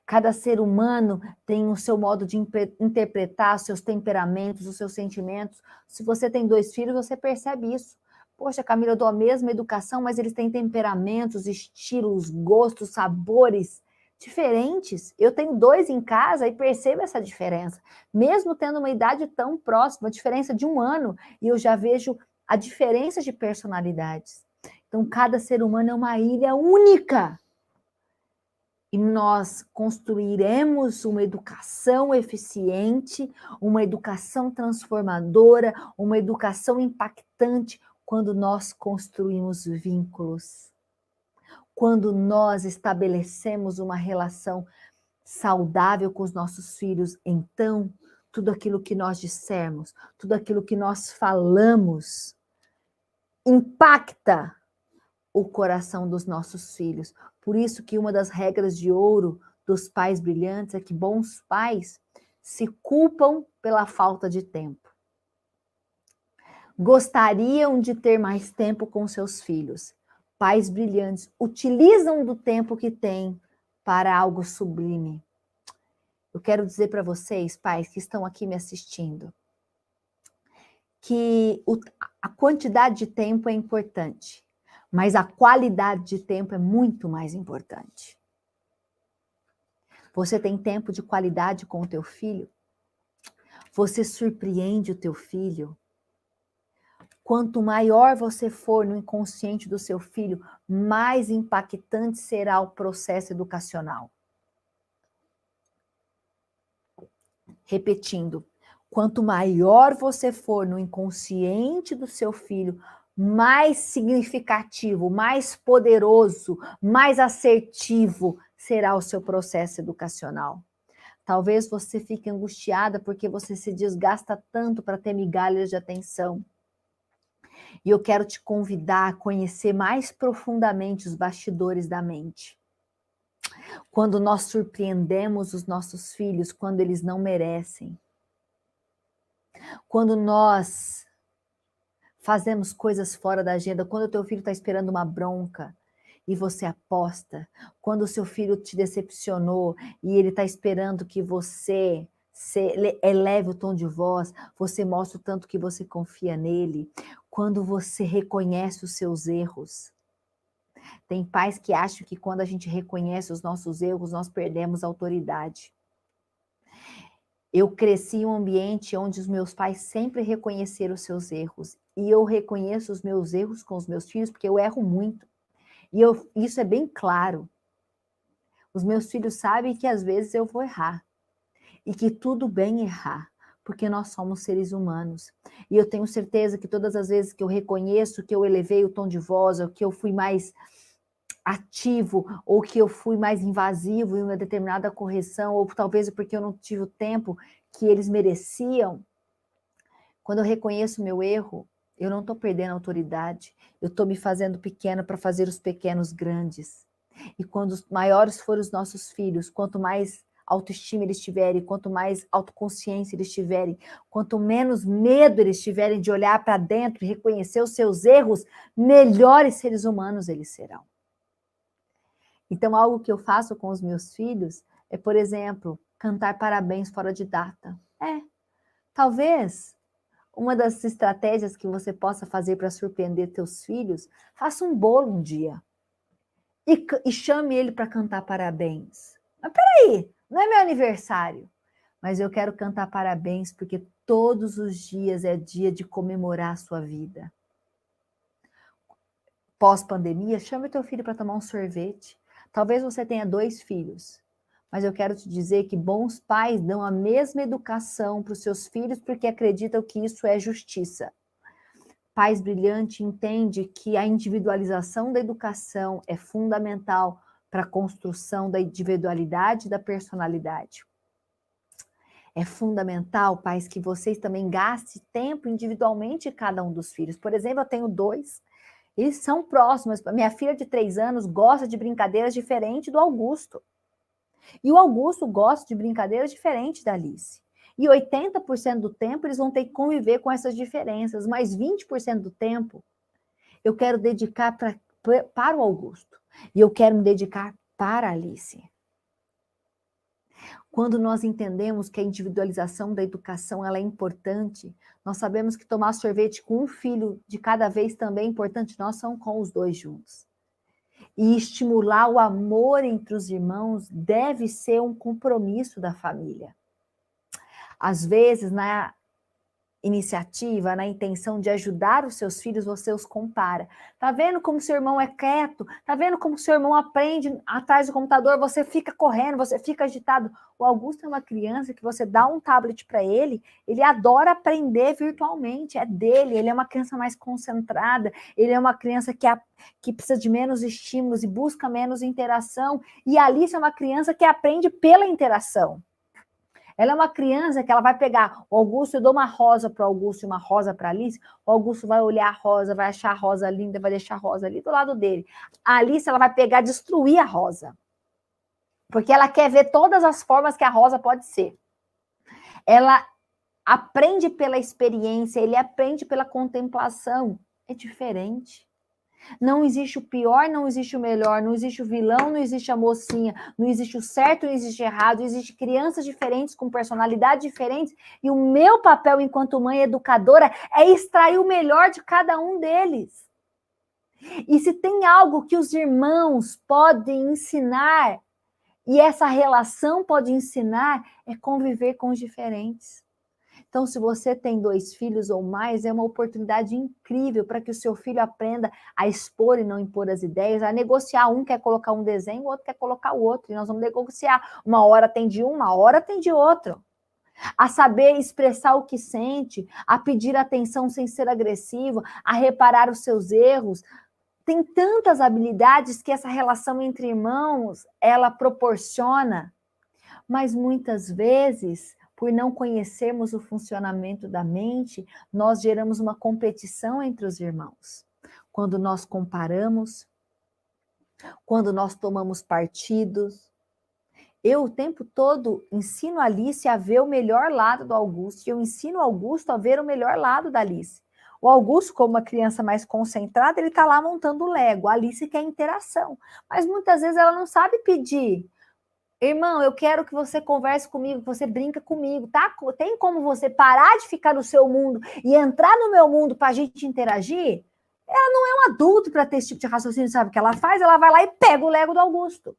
Cada ser humano tem o seu modo de interpretar os seus temperamentos, os seus sentimentos. Se você tem 2 filhos, você percebe isso. Poxa, Camila, eu dou a mesma educação, mas eles têm temperamentos, estilos, gostos, sabores diferentes. Eu tenho 2 em casa e percebo essa diferença. Mesmo tendo uma idade tão próxima, a diferença de 1 ano, e eu já vejo a diferença de personalidades. Então, cada ser humano é uma ilha única. E nós construiremos uma educação eficiente, uma educação transformadora, uma educação impactante quando nós construímos vínculos, quando nós estabelecemos uma relação saudável com os nossos filhos, então tudo aquilo que nós dissermos, tudo aquilo que nós falamos, impacta o coração dos nossos filhos. Por isso que uma das regras de ouro dos pais brilhantes é que bons pais se culpam pela falta de tempo. Gostariam de ter mais tempo com seus filhos. Pais brilhantes utilizam do tempo que têm para algo sublime. Eu quero dizer para vocês, pais que estão aqui me assistindo, que a quantidade de tempo é importante, mas a qualidade de tempo é muito mais importante. Você tem tempo de qualidade com o teu filho? Você surpreende o teu filho? Quanto maior você for no inconsciente do seu filho, mais impactante será o processo educacional. Repetindo, quanto maior você for no inconsciente do seu filho, mais significativo, mais poderoso, mais assertivo será o seu processo educacional. Talvez você fique angustiada porque você se desgasta tanto para ter migalhas de atenção. E eu quero te convidar a conhecer mais profundamente os bastidores da mente. Quando nós surpreendemos os nossos filhos quando eles não merecem. Quando nós fazemos coisas fora da agenda, quando o teu filho está esperando uma bronca e você aposta, quando o seu filho te decepcionou e ele está esperando que você eleve o tom de voz, você mostra o tanto que você confia nele, quando você reconhece os seus erros. Tem pais que acham que quando a gente reconhece os nossos erros, nós perdemos a autoridade. Eu cresci em um ambiente onde os meus pais sempre reconheceram os seus erros. E eu reconheço os meus erros com os meus filhos, porque eu erro muito. E isso é bem claro. Os meus filhos sabem que às vezes eu vou errar. E que tudo bem errar, porque nós somos seres humanos. E eu tenho certeza que todas as vezes que eu reconheço que eu elevei o tom de voz, ou que eu fui mais ativo, ou que eu fui mais invasivo em uma determinada correção, ou talvez porque eu não tive o tempo que eles mereciam, quando eu reconheço o meu erro, eu não estou perdendo a autoridade, eu estou me fazendo pequena para fazer os pequenos grandes. E quando os maiores forem os nossos filhos, quanto mais autoestima eles tiverem, quanto mais autoconsciência eles tiverem, quanto menos medo eles tiverem de olhar para dentro e reconhecer os seus erros, melhores seres humanos eles serão. Então, algo que eu faço com os meus filhos é, por exemplo, cantar parabéns fora de data. Talvez uma das estratégias que você possa fazer para surpreender teus filhos, faça um bolo um dia e chame ele para cantar parabéns. Mas peraí, não é meu aniversário, mas eu quero cantar parabéns porque todos os dias é dia de comemorar a sua vida. Pós-pandemia, chame o teu filho para tomar um sorvete. Talvez você tenha 2 filhos, mas eu quero te dizer que bons pais dão a mesma educação para os seus filhos porque acreditam que isso é justiça. Pais brilhantes entendem que a individualização da educação é fundamental para a construção da individualidade e da personalidade. É fundamental, pais, que vocês também gastem tempo individualmente cada um dos filhos. Por exemplo, eu tenho 2. Eles são próximos. Minha filha de 3 anos gosta de brincadeiras diferentes do Augusto. E o Augusto gosta de brincadeiras diferentes da Alice. E 80% do tempo eles vão ter que conviver com essas diferenças, mas 20% do tempo eu quero dedicar para o Augusto. E eu quero me dedicar para a Alice. Quando nós entendemos que a individualização da educação ela é importante, nós sabemos que tomar sorvete com um filho de cada vez também é importante, nós somos com os 2 juntos. E estimular o amor entre os irmãos deve ser um compromisso da família. Às vezes, iniciativa, na intenção de ajudar os seus filhos, você os compara. Tá vendo como seu irmão é quieto? Tá vendo como seu irmão aprende atrás do computador? Você fica correndo, você fica agitado. O Augusto é uma criança que você dá um tablet para ele adora aprender virtualmente, é dele, ele é uma criança mais concentrada, ele é uma criança que precisa de menos estímulos e busca menos interação. E a Alice é uma criança que aprende pela interação. Ela é uma criança que ela vai pegar o Augusto, eu dou uma rosa para o Augusto e uma rosa para a Alice, o Augusto vai olhar a rosa, vai achar a rosa linda, vai deixar a rosa ali do lado dele. A Alice, ela vai pegar, destruir a rosa, porque ela quer ver todas as formas que a rosa pode ser. Ela aprende pela experiência, ele aprende pela contemplação, é diferente. Não existe o pior, não existe o melhor, não existe o vilão, não existe a mocinha, não existe o certo, não existe o errado, existe crianças diferentes, com personalidades diferentes, e o meu papel enquanto mãe educadora é extrair o melhor de cada um deles. E se tem algo que os irmãos podem ensinar, e essa relação pode ensinar, é conviver com os diferentes. Então, se você tem 2 filhos ou mais, é uma oportunidade incrível para que o seu filho aprenda a expor e não impor as ideias, a negociar. Um quer colocar um desenho, o outro quer colocar o outro. E nós vamos negociar. Uma hora tem de um, uma hora tem de outro. A saber expressar o que sente, a pedir atenção sem ser agressivo, a reparar os seus erros. Tem tantas habilidades que essa relação entre irmãos, ela proporciona. Mas muitas vezes, por não conhecermos o funcionamento da mente, nós geramos uma competição entre os irmãos. Quando nós comparamos, quando nós tomamos partidos. Eu, o tempo todo, ensino a Alice a ver o melhor lado do Augusto, e eu ensino o Augusto a ver o melhor lado da Alice. O Augusto, como uma criança mais concentrada, ele está lá montando o Lego. A Alice quer interação, mas muitas vezes ela não sabe pedir. Irmão, eu quero que você converse comigo, que você brinca comigo, tá? Tem como você parar de ficar no seu mundo e entrar no meu mundo para a gente interagir? Ela não é um adulto para ter esse tipo de raciocínio, sabe o que ela faz? Ela vai lá e pega o Lego do Augusto.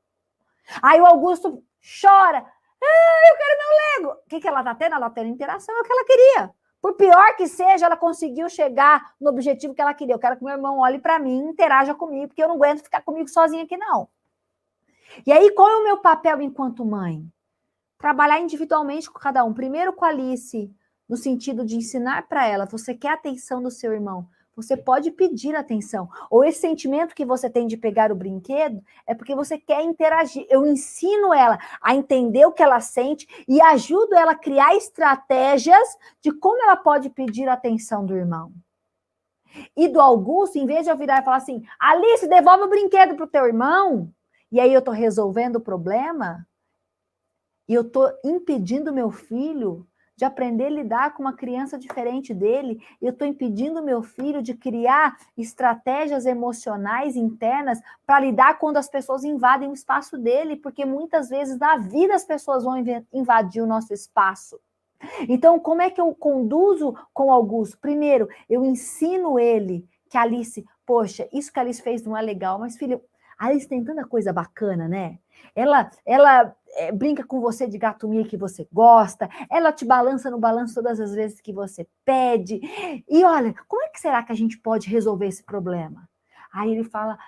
Aí o Augusto chora. Eu quero meu Lego. O que ela tá tendo? Ela tá tendo interação, é o que ela queria. Por pior que seja, ela conseguiu chegar no objetivo que ela queria. Eu quero que meu irmão olhe para mim, interaja comigo, porque eu não aguento ficar comigo sozinha aqui, não. E aí, qual é o meu papel enquanto mãe? Trabalhar individualmente com cada um. Primeiro com a Alice, no sentido de ensinar para ela, você quer a atenção do seu irmão, você pode pedir atenção. Ou esse sentimento que você tem de pegar o brinquedo, é porque você quer interagir. Eu ensino ela a entender o que ela sente e ajudo ela a criar estratégias de como ela pode pedir a atenção do irmão. E do Augusto, em vez de eu virar e falar assim, Alice, devolve o brinquedo para o teu irmão, e aí eu estou resolvendo o problema, e eu estou impedindo meu filho de aprender a lidar com uma criança diferente dele, e eu estou impedindo meu filho de criar estratégias emocionais internas para lidar quando as pessoas invadem o espaço dele, porque muitas vezes na vida as pessoas vão invadir o nosso espaço. Então, como é que eu conduzo com o Augusto? Primeiro, eu ensino ele que a Alice, poxa, isso que a Alice fez não é legal, mas filho, a Alice tem tanta coisa bacana, né? Ela brinca com você de gato-mia que você gosta, ela te balança no balanço todas as vezes que você pede. E olha, como é que será que a gente pode resolver esse problema? Aí ele fala,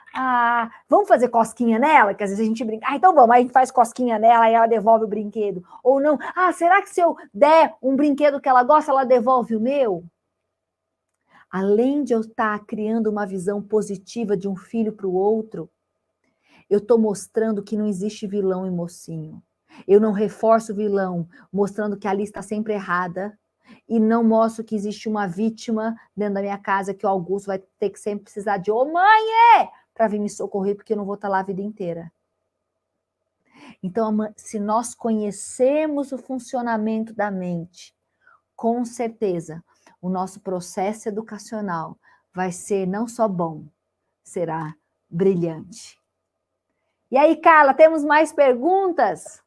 vamos fazer cosquinha nela? Que às vezes a gente brinca. Então vamos, aí a gente faz cosquinha nela e ela devolve o brinquedo. Ou não, será que se eu der um brinquedo que ela gosta, ela devolve o meu? Além de eu estar criando uma visão positiva de um filho para o outro, eu estou mostrando que não existe vilão e mocinho. Eu não reforço o vilão, mostrando que a Alice está sempre errada, e não mostro que existe uma vítima dentro da minha casa, que o Augusto vai ter que sempre precisar de mãe, para vir me socorrer, porque eu não vou estar lá a vida inteira. Então, se nós conhecemos o funcionamento da mente, com certeza, o nosso processo educacional vai ser não só bom, será brilhante. E aí, Carla, temos mais perguntas?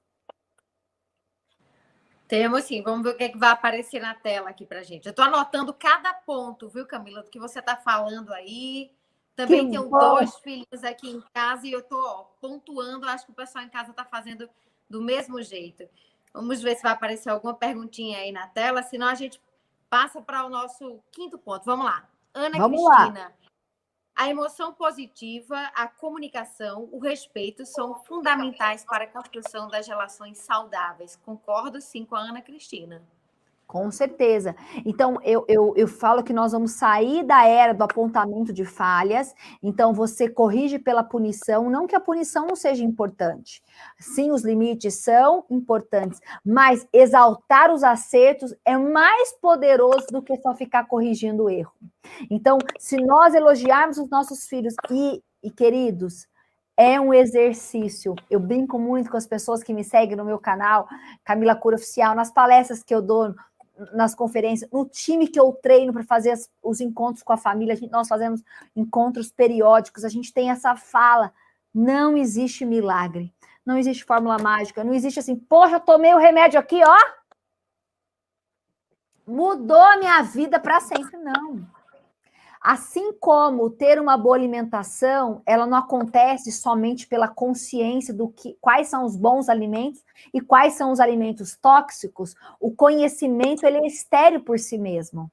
Temos sim, vamos ver o que é que vai aparecer na tela aqui pra gente. Eu tô anotando cada ponto, viu, Camila, do que você tá falando aí. Também tenho 2 filhos aqui em casa e eu tô pontuando, acho que o pessoal em casa tá fazendo do mesmo jeito. Vamos ver se vai aparecer alguma perguntinha aí na tela, senão a gente passa para o nosso quinto ponto. Vamos lá. Ana Vamos Cristina. lá. A emoção positiva, a comunicação, o respeito são fundamentais para a construção das relações saudáveis. Concordo, sim, com a Ana Cristina. Com certeza. Então, eu falo que nós vamos sair da era do apontamento de falhas. Então, você corrige pela punição. Não que a punição não seja importante. Sim, os limites são importantes. Mas exaltar os acertos é mais poderoso do que só ficar corrigindo o erro. Então, se nós elogiarmos os nossos filhos e queridos, é um exercício. Eu brinco muito com as pessoas que me seguem no meu canal, Camila Cura Oficial, nas palestras que eu dou, nas conferências, no time que eu treino para fazer os encontros com a família, nós fazemos encontros periódicos, a gente tem essa fala, não existe milagre, não existe fórmula mágica, não existe assim, poxa, eu tomei o remédio aqui, ó, mudou a minha vida para sempre, não. Assim como ter uma boa alimentação, ela não acontece somente pela consciência do que, quais são os bons alimentos e quais são os alimentos tóxicos, o conhecimento ele é estéril por si mesmo.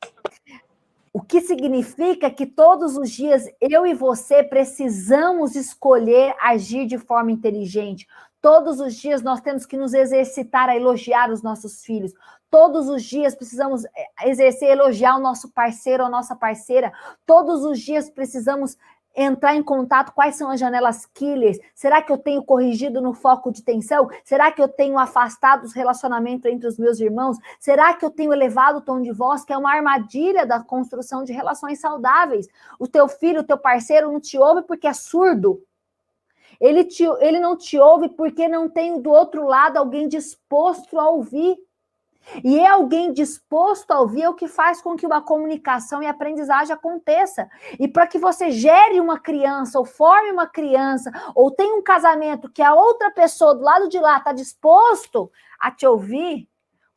O que significa que todos os dias eu e você precisamos escolher agir de forma inteligente. Todos os dias nós temos que nos exercitar a elogiar os nossos filhos. Todos os dias precisamos elogiar o nosso parceiro ou nossa parceira. Todos os dias precisamos entrar em contato, quais são as janelas killers? Será que eu tenho corrigido no foco de tensão? Será que eu tenho afastado os relacionamentos entre os meus irmãos? Será que eu tenho elevado o tom de voz, que é uma armadilha da construção de relações saudáveis? O teu filho, o teu parceiro não te ouve porque é surdo. Ele não te ouve porque não tem do outro lado alguém disposto a ouvir. E é alguém disposto a ouvir o que faz com que uma comunicação e aprendizagem aconteça. E para que você gere uma criança, ou forme uma criança, ou tenha um casamento que a outra pessoa do lado de lá está disposto a te ouvir,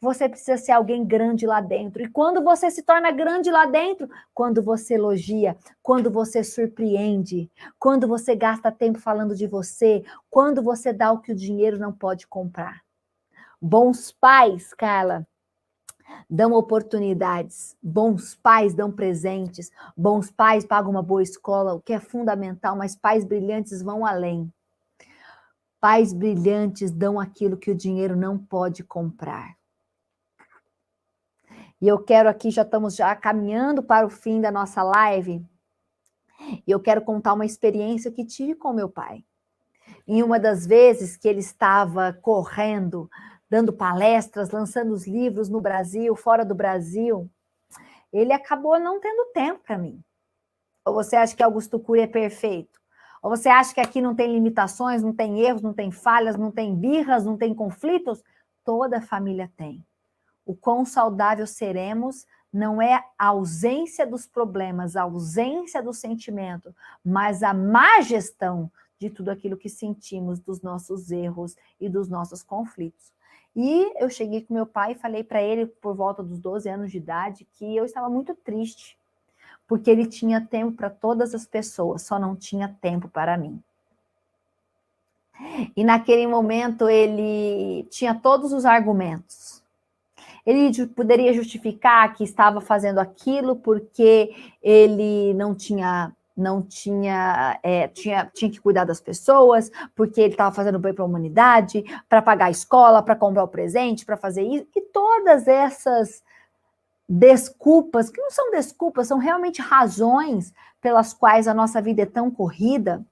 você precisa ser alguém grande lá dentro. E quando você se torna grande lá dentro? Quando você elogia, quando você surpreende, quando você gasta tempo falando de você, quando você dá o que o dinheiro não pode comprar. Bons pais, Carla, dão oportunidades. Bons pais dão presentes. Bons pais pagam uma boa escola, o que é fundamental, mas pais brilhantes vão além. Pais brilhantes dão aquilo que o dinheiro não pode comprar. E eu quero aqui, já estamos caminhando para o fim da nossa live, e eu quero contar uma experiência que tive com meu pai. Em uma das vezes que ele estava correndo, dando palestras, lançando os livros no Brasil, fora do Brasil, ele acabou não tendo tempo para mim. Ou você acha que Augusto Cury é perfeito? Ou você acha que aqui não tem limitações, não tem erros, não tem falhas, não tem birras, não tem conflitos? Toda família tem. O quão saudável seremos não é a ausência dos problemas, a ausência do sentimento, mas a má gestão de tudo aquilo que sentimos, dos nossos erros e dos nossos conflitos. E eu cheguei com meu pai e falei para ele, por volta dos 12 anos de idade, que eu estava muito triste, porque ele tinha tempo para todas as pessoas, só não tinha tempo para mim. E naquele momento ele tinha todos os argumentos. Ele poderia justificar que estava fazendo aquilo porque ele tinha que cuidar das pessoas, porque ele estava fazendo bem para a humanidade, para pagar a escola, para comprar o presente, para fazer isso, e todas essas desculpas, que não são desculpas, são realmente razões pelas quais a nossa vida é tão corrida.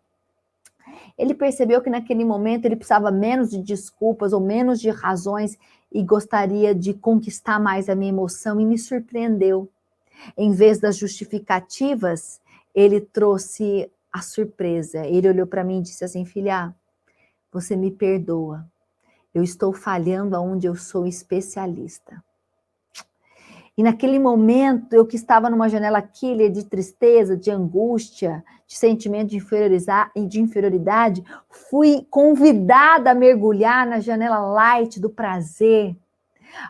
Ele percebeu que naquele momento ele precisava menos de desculpas ou menos de razões e gostaria de conquistar mais a minha emoção, e me surpreendeu. Em vez das justificativas, ele trouxe a surpresa. Ele olhou para mim e disse assim: filha, você me perdoa. Eu estou falhando aonde eu sou especialista. E naquele momento, eu que estava numa janela killer de tristeza, de angústia, de sentimento de inferioridade, fui convidada a mergulhar na janela light do prazer,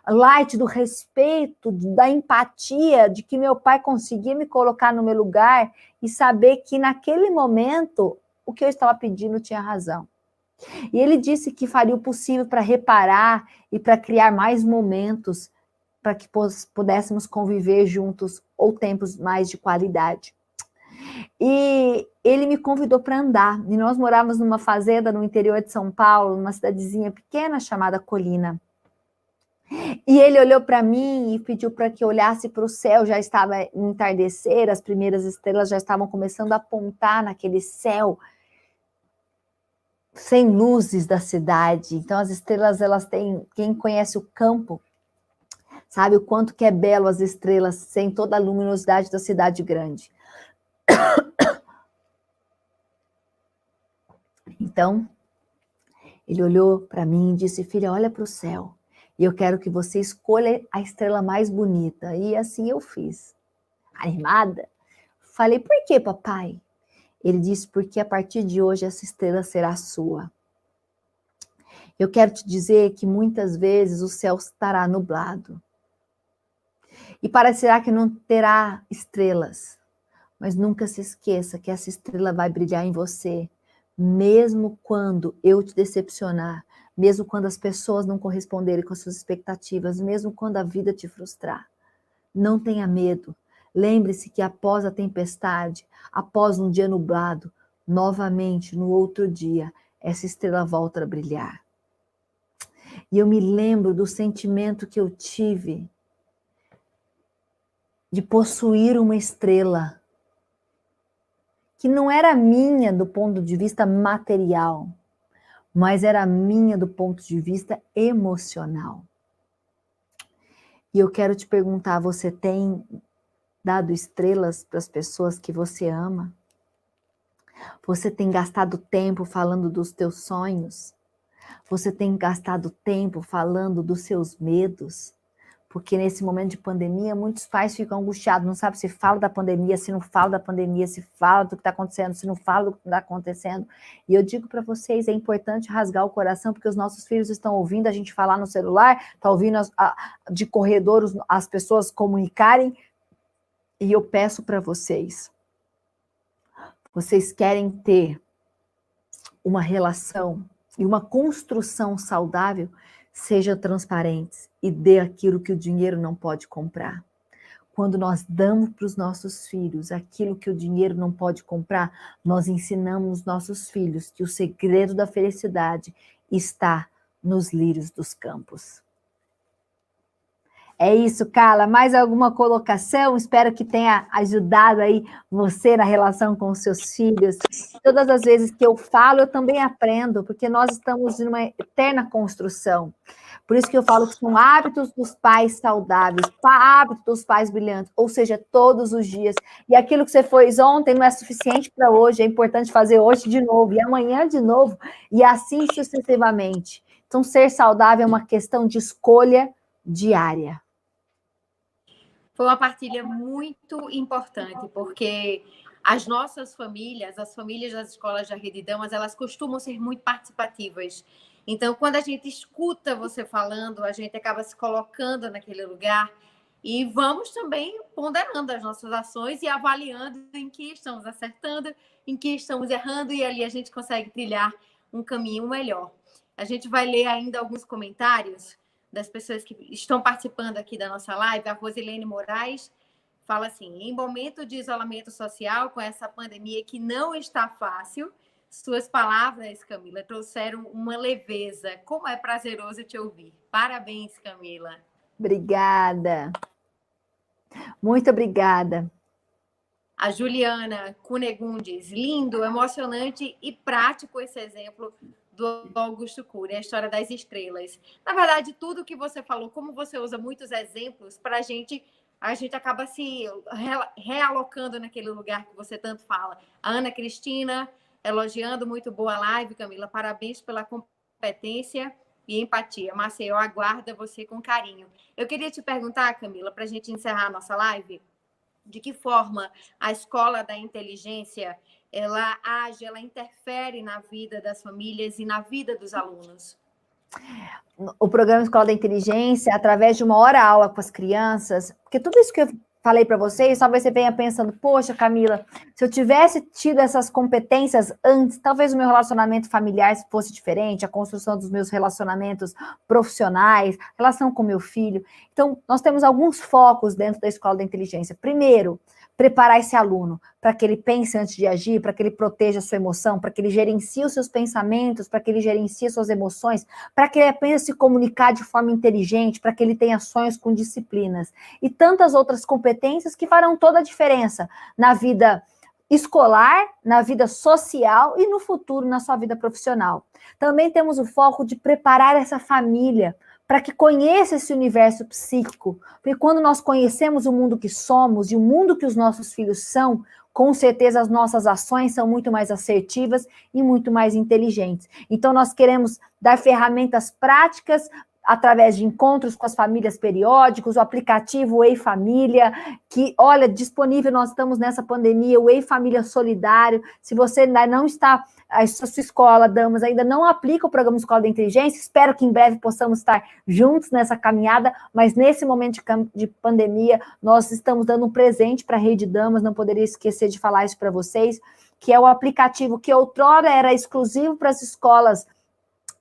light do respeito, da empatia, de que meu pai conseguia me colocar no meu lugar e saber que naquele momento o que eu estava pedindo tinha razão. E ele disse que faria o possível para reparar e para criar mais momentos para que pudéssemos conviver juntos ou tempos mais de qualidade. E ele me convidou para andar. E nós morávamos numa fazenda no interior de São Paulo, numa cidadezinha pequena chamada Colina. E ele olhou para mim e pediu para que eu olhasse para o céu. Já estava no entardecer, as primeiras estrelas já estavam começando a apontar naquele céu sem luzes da cidade. Então as estrelas, elas têm, quem conhece o campo sabe o quanto que é belo as estrelas sem toda a luminosidade da cidade grande. Então, ele olhou para mim e disse: filha, olha para o céu, e eu quero que você escolha a estrela mais bonita. E assim eu fiz. Animada, falei: por que, papai? Ele disse: porque a partir de hoje essa estrela será sua. Eu quero te dizer que muitas vezes o céu estará nublado. E parecerá que não terá estrelas. Mas nunca se esqueça que essa estrela vai brilhar em você, mesmo quando eu te decepcionar, mesmo quando as pessoas não corresponderem com as suas expectativas, mesmo quando a vida te frustrar. Não tenha medo. Lembre-se que após a tempestade, após um dia nublado, novamente, no outro dia, essa estrela volta a brilhar. E eu me lembro do sentimento que eu tive de possuir uma estrela que não era minha do ponto de vista material, mas era minha do ponto de vista emocional. E eu quero te perguntar, você tem dado estrelas para as pessoas que você ama? Você tem gastado tempo falando dos teus sonhos? Você tem gastado tempo falando dos seus medos? Porque nesse momento de pandemia, muitos pais ficam angustiados, não sabem se fala da pandemia, se não fala da pandemia, se fala do que está acontecendo, se não fala do que está acontecendo. E eu digo para vocês, é importante rasgar o coração, porque os nossos filhos estão ouvindo a gente falar no celular, está ouvindo de corredor as pessoas comunicarem, e eu peço para vocês querem ter uma relação e uma construção saudável, seja transparentes e dê aquilo que o dinheiro não pode comprar. Quando nós damos para os nossos filhos aquilo que o dinheiro não pode comprar, nós ensinamos nossos filhos que o segredo da felicidade está nos lírios dos campos. É isso, Carla. Mais alguma colocação? Espero que tenha ajudado aí você na relação com os seus filhos. Todas as vezes que eu falo, eu também aprendo, porque nós estamos em uma eterna construção. Por isso que eu falo que são hábitos dos pais saudáveis, hábitos dos pais brilhantes, ou seja, todos os dias. E aquilo que você fez ontem não é suficiente para hoje, é importante fazer hoje de novo, e amanhã de novo, e assim sucessivamente. Então, ser saudável é uma questão de escolha diária. Foi uma partilha muito importante, porque as nossas famílias, as famílias das escolas da Rede Damas, elas costumam ser muito participativas. Então, quando a gente escuta você falando, a gente acaba se colocando naquele lugar e vamos também ponderando as nossas ações e avaliando em que estamos acertando, em que estamos errando, e ali a gente consegue trilhar um caminho melhor. A gente vai ler ainda alguns comentários das pessoas que estão participando aqui da nossa live. A Rosilene Moraes fala assim: em momento de isolamento social, com essa pandemia que não está fácil, suas palavras, Camila, trouxeram uma leveza. Como é prazeroso te ouvir. Parabéns, Camila. Obrigada. Muito obrigada. A Juliana Cunegundes: lindo, emocionante e prático esse exemplo do Augusto Cury, a história das estrelas. Na verdade, tudo que você falou, como você usa muitos exemplos, para a gente acaba se realocando naquele lugar que você tanto fala. A Ana Cristina elogiando, muito boa live, Camila, parabéns pela competência e empatia. Maceió aguarda você com carinho. Eu queria te perguntar, Camila, para a gente encerrar a nossa live, de que forma a escola da inteligência ela age, ela interfere na vida das famílias e na vida dos alunos? O programa Escola da Inteligência, através de uma hora-aula com as crianças, porque tudo isso que eu falei para vocês, talvez você venha pensando, poxa, Camila, se eu tivesse tido essas competências antes, talvez o meu relacionamento familiar fosse diferente, a construção dos meus relacionamentos profissionais, relação com meu filho. Então, nós temos alguns focos dentro da Escola da Inteligência. Primeiro, preparar esse aluno para que ele pense antes de agir, para que ele proteja a sua emoção, para que ele gerencie os seus pensamentos, para que ele gerencie suas emoções, para que ele aprenda a se comunicar de forma inteligente, para que ele tenha sonhos com disciplinas. E tantas outras competências que farão toda a diferença na vida escolar, na vida social e no futuro, na sua vida profissional. Também temos o foco de preparar essa família para que conheça esse universo psíquico, porque quando nós conhecemos o mundo que somos e o mundo que os nossos filhos são, com certeza as nossas ações são muito mais assertivas e muito mais inteligentes. Então nós queremos dar ferramentas práticas através de encontros com as famílias periódicos, o aplicativo Ei Família, que, olha, disponível, nós estamos nessa pandemia, o Ei Família Solidário. Se você ainda não está, a sua escola, damas, ainda não aplica o programa Escola da Inteligência, espero que em breve possamos estar juntos nessa caminhada, mas nesse momento de pandemia, nós estamos dando um presente para a Rede Damas, não poderia esquecer de falar isso para vocês, que é o aplicativo que outrora era exclusivo para as escolas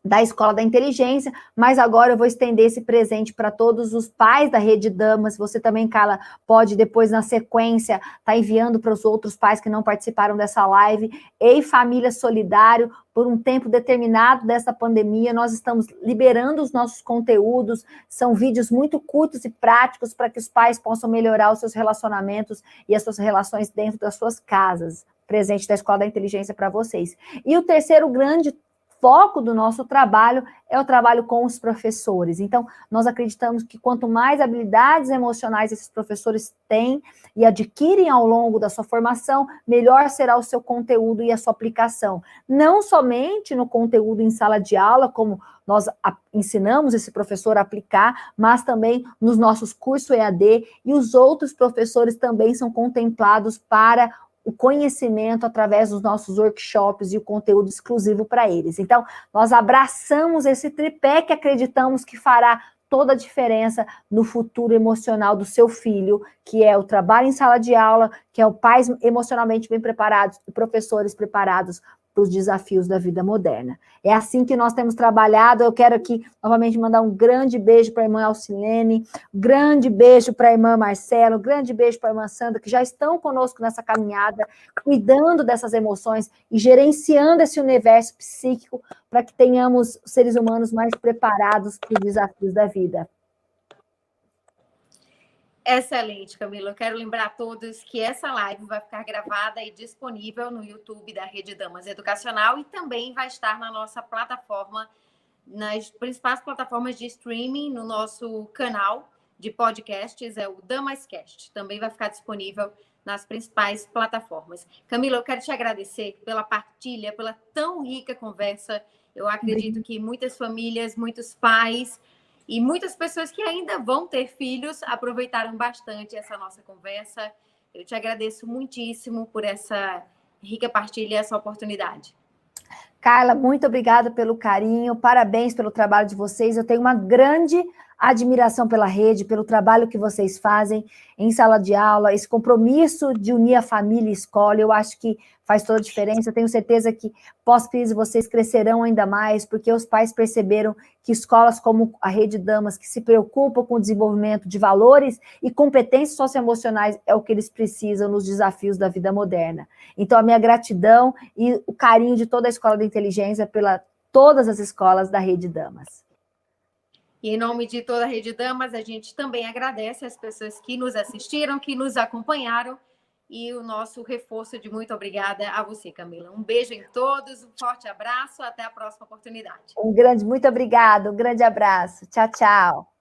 da Escola da Inteligência, mas agora eu vou estender esse presente para todos os pais da Rede Damas. Você também, Carla, pode depois, na sequência, estar enviando para os outros pais que não participaram dessa live. Ei Família Solidário, por um tempo determinado dessa pandemia, nós estamos liberando os nossos conteúdos, são vídeos muito curtos e práticos para que os pais possam melhorar os seus relacionamentos e as suas relações dentro das suas casas. Presente da Escola da Inteligência para vocês. E o terceiro grande foco do nosso trabalho é o trabalho com os professores. Então, nós acreditamos que quanto mais habilidades emocionais esses professores têm e adquirem ao longo da sua formação, melhor será o seu conteúdo e a sua aplicação. Não somente no conteúdo em sala de aula, como nós ensinamos esse professor a aplicar, mas também nos nossos cursos EAD, e os outros professores também são contemplados para o conhecimento através dos nossos workshops e o conteúdo exclusivo para eles. Então, nós abraçamos esse tripé que acreditamos que fará toda a diferença no futuro emocional do seu filho, que é o trabalho em sala de aula, que é o pais emocionalmente bem preparados e professores preparados para os desafios da vida moderna. É assim que nós temos trabalhado. Eu quero aqui, novamente, mandar um grande beijo para a irmã Alcilene, grande beijo para a irmã Marcela, grande beijo para a irmã Sandra, que já estão conosco nessa caminhada, cuidando dessas emoções e gerenciando esse universo psíquico para que tenhamos seres humanos mais preparados para os desafios da vida. Excelente, Camila. Eu quero lembrar a todos que essa live vai ficar gravada e disponível no YouTube da Rede Damas Educacional e também vai estar na nossa plataforma, nas principais plataformas de streaming, no nosso canal de podcasts, é o Damascast. Também vai ficar disponível nas principais plataformas. Camila, eu quero te agradecer pela partilha, pela tão rica conversa. Eu acredito que muitas famílias, muitos pais e muitas pessoas que ainda vão ter filhos aproveitaram bastante essa nossa conversa. Eu te agradeço muitíssimo por essa rica partilha e essa oportunidade. Carla, muito obrigada pelo carinho, parabéns pelo trabalho de vocês. Eu tenho uma grande admiração pela rede, pelo trabalho que vocês fazem em sala de aula, esse compromisso de unir a família e escola, eu acho que faz toda a diferença. Eu tenho certeza que pós-crise vocês crescerão ainda mais, porque os pais perceberam que escolas como a Rede Damas, que se preocupam com o desenvolvimento de valores e competências socioemocionais, é o que eles precisam nos desafios da vida moderna. Então, a minha gratidão e o carinho de toda a Escola da Inteligência pela todas as escolas da Rede Damas. E em nome de toda a Rede Damas, a gente também agradece as pessoas que nos assistiram, que nos acompanharam, e o nosso reforço de muito obrigada a você, Camila. Um beijo em todos, um forte abraço, até a próxima oportunidade. Muito obrigada, um grande abraço. Tchau, tchau.